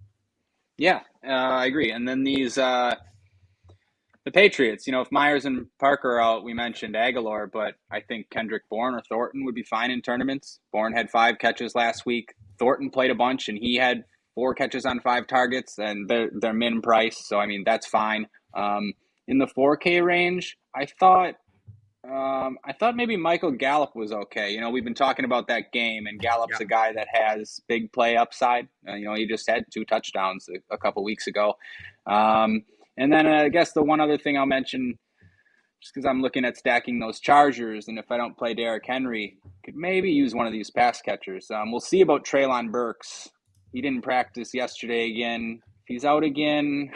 Yeah, I agree. And then the Patriots, if Myers and Parker are out, we mentioned Aguilar, but I think Kendrick Bourne or Thornton would be fine in tournaments. Bourne had 5 catches last week. Thornton played a bunch, and he had 4 catches on 5 targets, and they're min price. So, I mean, that's fine. In the 4K range, I thought maybe Michael Gallup was okay. We've been talking about that game, and Gallup's a guy that has big play upside. He just had 2 touchdowns a couple weeks ago. And then I guess the one other thing I'll mention, just because I'm looking at stacking those Chargers, and if I don't play Derrick Henry, could maybe use one of these pass catchers. We'll see about Treylon Burks. He didn't practice yesterday again. If he's out again,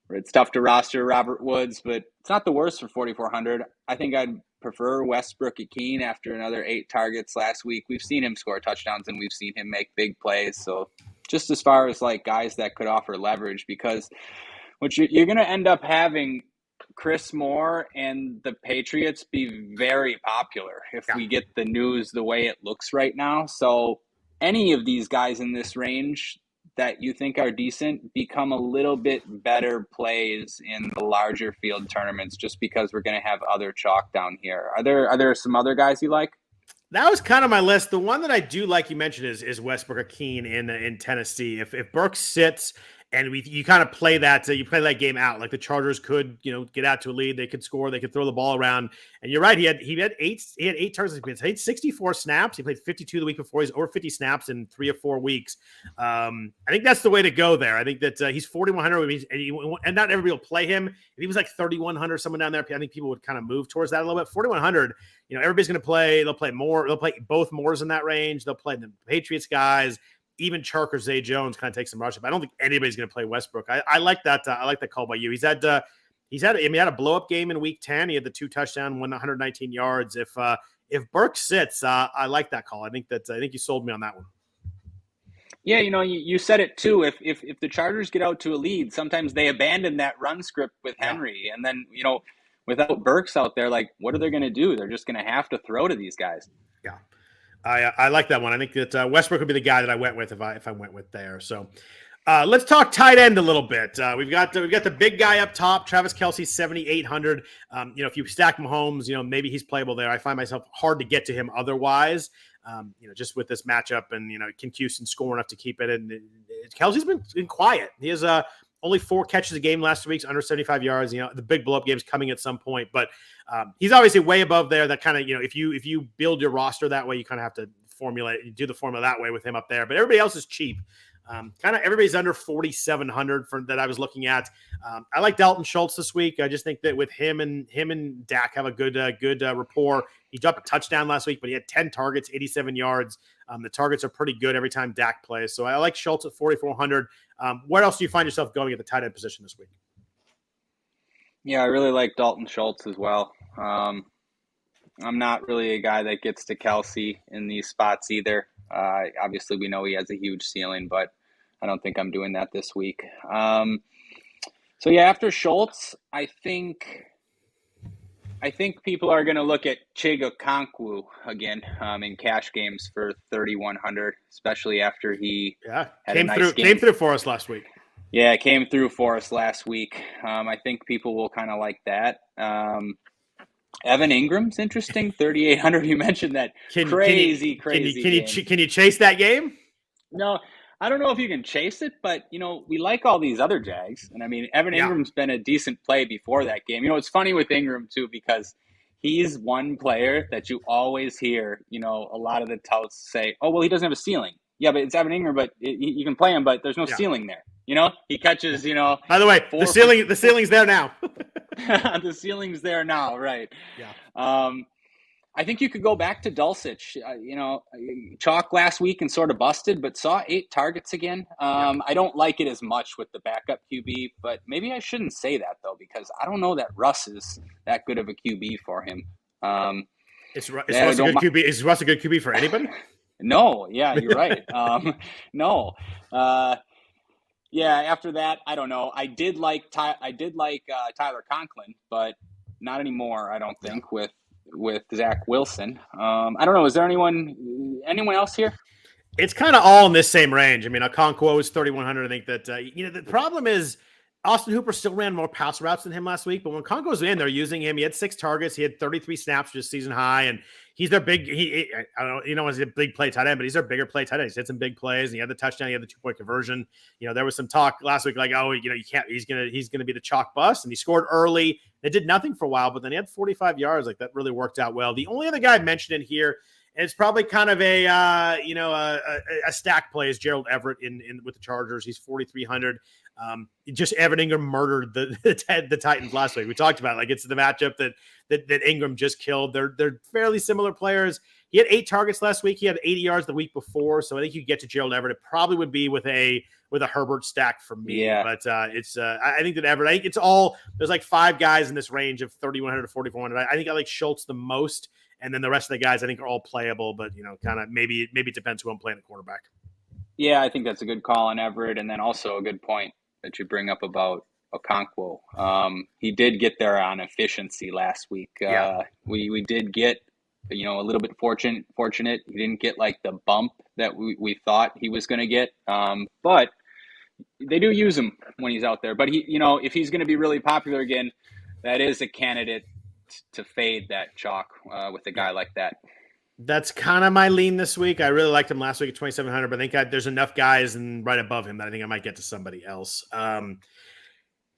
it's tough to roster Robert Woods, but it's not the worst for 4,400. I think I'd prefer Westbrook-Ikhine after another 8 targets last week. We've seen him score touchdowns, and we've seen him make big plays. So just as far as guys that could offer leverage, because what you're going to end up having Chris Moore and the Patriots be very popular if we get the news the way it looks right now. So any of these guys in this range that you think are decent become a little bit better plays in the larger field tournaments, just because we're going to have other chalk down here. Are there some other guys you like? That was kind of my list. The one that I do like you mentioned is Westbrook-Ikhine in Tennessee. If Burks sits and you kind of play that game out, like the Chargers could get out to a lead, they could score, they could throw the ball around. And you're right, he had 8 targets. He played 64 snaps. He played 52 the week before. He's over 50 snaps in 3 or 4 weeks. I think that's the way to go there. I think that he's 4,100, and not everybody will play him. If he was like 3,100, someone down there, I think people would kind of move towards that a little bit. 4,100, everybody's going to play. They'll play more. They'll play both Moores in that range. They'll play the Patriots guys. Even Chark or Zay Jones kind of take some rush up. I don't think anybody's going to play Westbrook. I like that. I like that call by you. He had a blow up game in week 10. He had the 2 touchdown, 119 yards. If Burke sits, I like that call. I think you sold me on that one. Yeah, you said it too. If the Chargers get out to a lead, sometimes they abandon that run script with Henry, and then without Burks out there, what are they going to do? They're just going to have to throw to these guys. Yeah. I like that one. I think that Westbrook would be the guy that I went with if I went with there. So let's talk tight end a little bit. We've got the big guy up top, Travis Kelce, 7,800. If you stack Mahomes, maybe he's playable there. I find myself hard to get to him otherwise. Just with this matchup, and can Houston score enough to keep it? And Kelce's been quiet. He has only 4 catches a game last 2 weeks, under 75 yards. The big blow up game's coming at some point, but he's obviously way above there. That kind of, if you build your roster that way, you kind of have to do the formula that way with him up there. But everybody else is cheap. Kind of everybody's under 4,700 for that I was looking at. I like Dalton Schultz this week. I just think that with him and Dak have a good rapport. He dropped a touchdown last week, but he had 10 targets, 87 yards. The targets are pretty good every time Dak plays. So I like Schultz at 4,400. Where else do you find yourself going at the tight end position this week? Yeah, I really like Dalton Schultz as well. I'm not really a guy that gets to Kelsey in these spots either. Obviously, we know he has a huge ceiling, but I don't think I'm doing that this week. So yeah, after Schultz, I think people are going to look at Chiga Konkwu again in cash games for 3,100, especially after he had a nice game. Came through for us last week. Yeah, it came through for us last week. I think people will kind of like that. Evan Ingram's interesting, 3,800. You mentioned that crazy. Can you chase that game? No, I don't know if you can chase it, but we like all these other Jags, and I mean Evan Ingram's been a decent play before that game. It's funny with Ingram too because he's one player that you always hear. A lot of the touts say, "Oh, well, he doesn't have a ceiling." Yeah, but it's Evan Ingram, but you can play him, but there's no ceiling there. He catches. By the way, the ceiling's there now. The ceiling's there now, right? Yeah. I think you could go back to Dulcich. Chalk last week and sort of busted, but saw 8 targets again. I don't like it as much with the backup QB, but maybe I shouldn't say that though because I don't know that Russ is that good of a QB for him. Is Russ a good QB? Is Russ a good QB for anybody? No. Yeah, you're right. No. Yeah, after that, I don't know. I did like Tyler Conklin, but not anymore. I don't think with Zach Wilson. I don't know. Is there anyone else here? It's kind of all in this same range. I mean, Okonkwo is 3,100. I think that the problem is Austin Hooper still ran more pass routes than him last week, but when Conco's in, they're using him. He had 6 targets. He had 33 snaps, just season high, and he's their big. I don't know, he's a big play tight end, but he's their bigger play tight end. He's had some big plays, and he had the touchdown. He had the 2-point conversion. There was some talk last week like, you can't. He's gonna be the chalk bust, and he scored early. It did nothing for a while, but then he had 45 yards. Like that really worked out well. The only other guy I mentioned in here. And it's probably kind of a stack play is Gerald Everett in with the Chargers. He's 4,300. Just Evan Ingram murdered the Titans last week. We talked about it. Like it's the matchup that Ingram just killed. They're fairly similar players. He had 8 targets last week. He had 80 yards the week before. So I think you get to Gerald Everett. It probably would be with a Herbert stack for me. Yeah. But I think that Everett. I think it's all there's like 5 guys in this range of 3,100 to 4,400. I think I like Schultz the most. And then the rest of the guys I think are all playable, but kind of maybe it depends who I'm playing at quarterback. Yeah, I think that's a good call on Everett, and then also a good point that you bring up about Okonkwo. He did get there on efficiency last week. We did get a little bit fortunate. He didn't get like the bump that we thought he was going to get, but they do use him when he's out there. But he, if he's going to be really popular again, that is a candidate to fade that chalk with a guy like that. That's kind of my lean this week. I really liked him last week at 2,700, but I think there's enough guys and right above him that I think I might get to somebody else.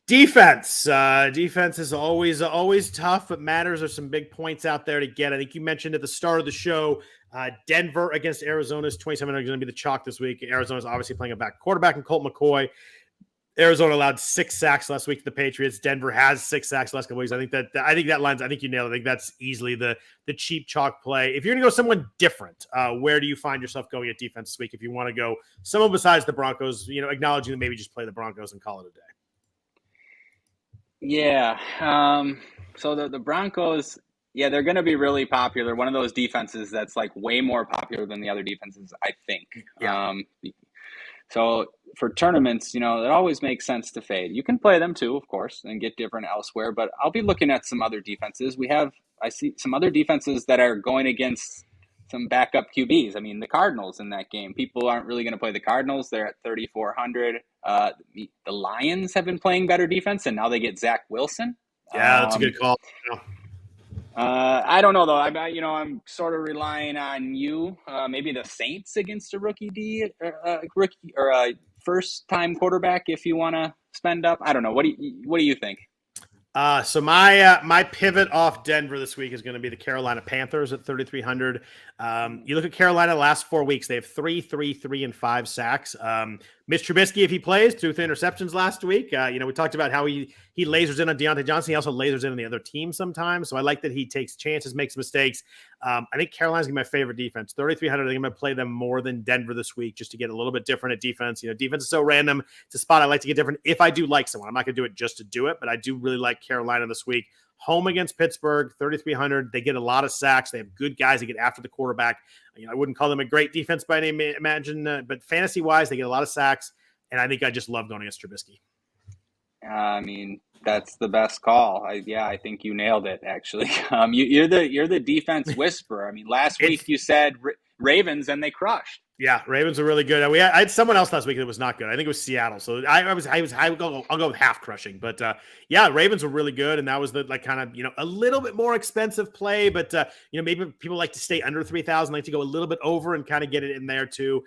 Defense is always tough, but matters. There's some big points out there to get. I think you mentioned at the start of the show, Denver against Arizona's 2,700 is going to be the chalk this week. Arizona's obviously playing a back quarterback and Colt McCoy. Arizona allowed 6 sacks last week to the Patriots. Denver has 6 sacks last couple weeks. I think that lines. I think you nailed it. I think that's easily the cheap chalk play. If you're going to go someone different, where do you find yourself going at defense this week? If you want to go someone besides the Broncos, acknowledging that maybe just play the Broncos and call it a day. Yeah. So the Broncos, they're going to be really popular. One of those defenses that's like way more popular than the other defenses, I think. Yeah. So for tournaments, it always makes sense to fade. You can play them too, of course, and get different elsewhere. But I'll be looking at some other defenses. I see some other defenses that are going against some backup QBs. I mean, the Cardinals in that game. People aren't really going to play the Cardinals. They're at 3,400. The Lions have been playing better defense, and now they get Zach Wilson. Yeah, that's a good call. Yeah. I don't know though. I'm sort of relying on you. Maybe the Saints against a rookie or a first-time quarterback if you want to spend up. I don't know. What do you think? So my pivot off Denver this week is going to be the Carolina Panthers at 3,300. You look at Carolina the last 4 weeks; they have 3, 3, 3, and 5 sacks. Mitch Trubisky, if he plays, 2 interceptions last week. We talked about how he lasers in on Deontay Johnson. He also lasers in on the other team sometimes. So I like that he takes chances, makes mistakes. I think Carolina's going to be my favorite defense. 3,300. I'm going to play them more than Denver this week just to get a little bit different at defense. Defense is so random. It's a spot I like to get different if I do like someone. I'm not going to do it just to do it, but I do really like Carolina this week. Home against Pittsburgh, 3,300. They get a lot of sacks. They have good guys that get after the quarterback. I wouldn't call them a great defense by any imagine, but fantasy-wise, they get a lot of sacks, and I think I just love going against Trubisky. I mean, that's the best call. I think you nailed it. Actually, you're the defense whisperer. I mean, last week you said Ravens, and they crushed. Yeah, Ravens are really good. I had someone else last week that was not good. I think it was Seattle. So I'll go with half crushing. But Ravens were really good, and that was the kind of a little bit more expensive play. But maybe people like to stay under 3,000, like to go a little bit over and kind of get it in there too.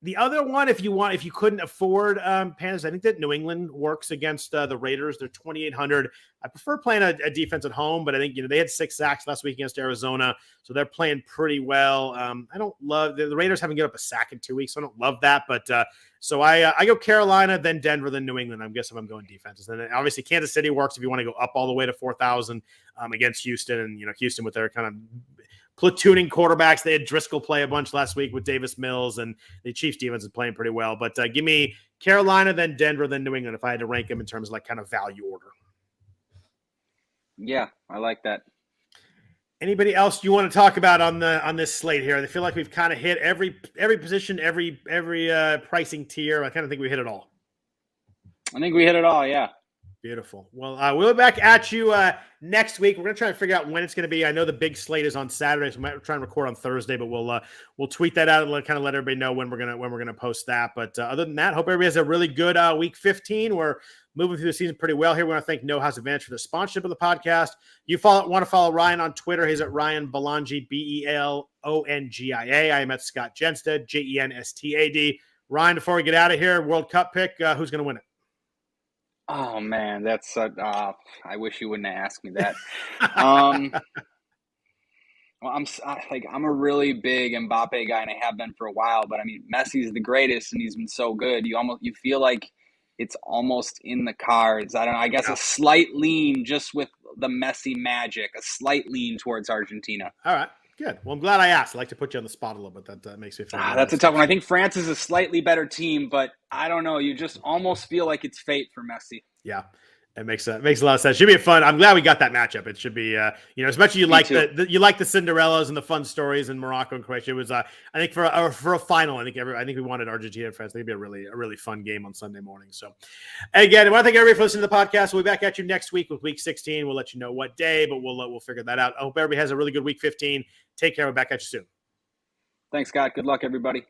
The other one, if you couldn't afford Panthers, I think that New England works against the Raiders. They're 2,800. I prefer playing a defense at home, but I think they had 6 sacks last week against Arizona, so they're playing pretty well. I don't love the Raiders haven't given up a sack in 2 weeks, so I don't love that. But so I go Carolina, then Denver, then New England. I'm guessing I'm going defenses. And then obviously Kansas City works if you want to go up all the way to 4,000 against Houston, and Houston with their kind of platooning quarterbacks. They had Driscoll play a bunch last week with Davis Mills, and the Chiefs defense is playing pretty well. But give me Carolina, then Denver, then New England if I had to rank them in terms of kind of value order. Yeah, I like that. Anybody else you want to talk about on this slate here? I feel like we've kind of hit every position, every pricing tier. I kind of think we hit it all. I think we hit it all. Yeah. Beautiful. Well, we'll be back at you next week. We're going to try and figure out when it's going to be. I know the big slate is on Saturday, so we might try and record on Thursday, but we'll tweet that out and kind of let everybody know when we're gonna post that. But other than that, hope everybody has a really good week 15. We're moving through the season pretty well here. We want to thank No House Advantage for the sponsorship of the podcast. You want to follow Ryan on Twitter. He's at Ryan Belongia, Belongia. I am at Scott Jenstad, Jenstad. Ryan, before we get out of here, World Cup pick. Who's going to win it? Oh man, that's I wish you wouldn't have asked me that. Well, I'm a really big Mbappe guy, and I have been for a while. But I mean, Messi's the greatest, and he's been so good. You feel like it's almost in the cards. I don't know. I guess a slight lean just with the Messi magic, a slight lean towards Argentina. All right. Good. Well, I'm glad I asked. I like to put you on the spot a little bit. That makes me feel that's a tough one. I think France is a slightly better team, but I don't know. You just almost feel like it's fate for Messi. Yeah, it makes a lot of sense. Should be fun. I'm glad we got that matchup. It should be, as much as you like the Cinderellas and the fun stories in Morocco and Croatia. It was, I think for a final, I think we wanted Argentina and France. I think it'd be a really fun game on Sunday morning. So, and again, I want to thank everybody for listening to the podcast. We'll be back at you next week with week 16. We'll let you know what day, but we'll figure that out. I hope everybody has a really good week 15. Take care. We're back at you soon. Thanks, Scott. Good luck, everybody.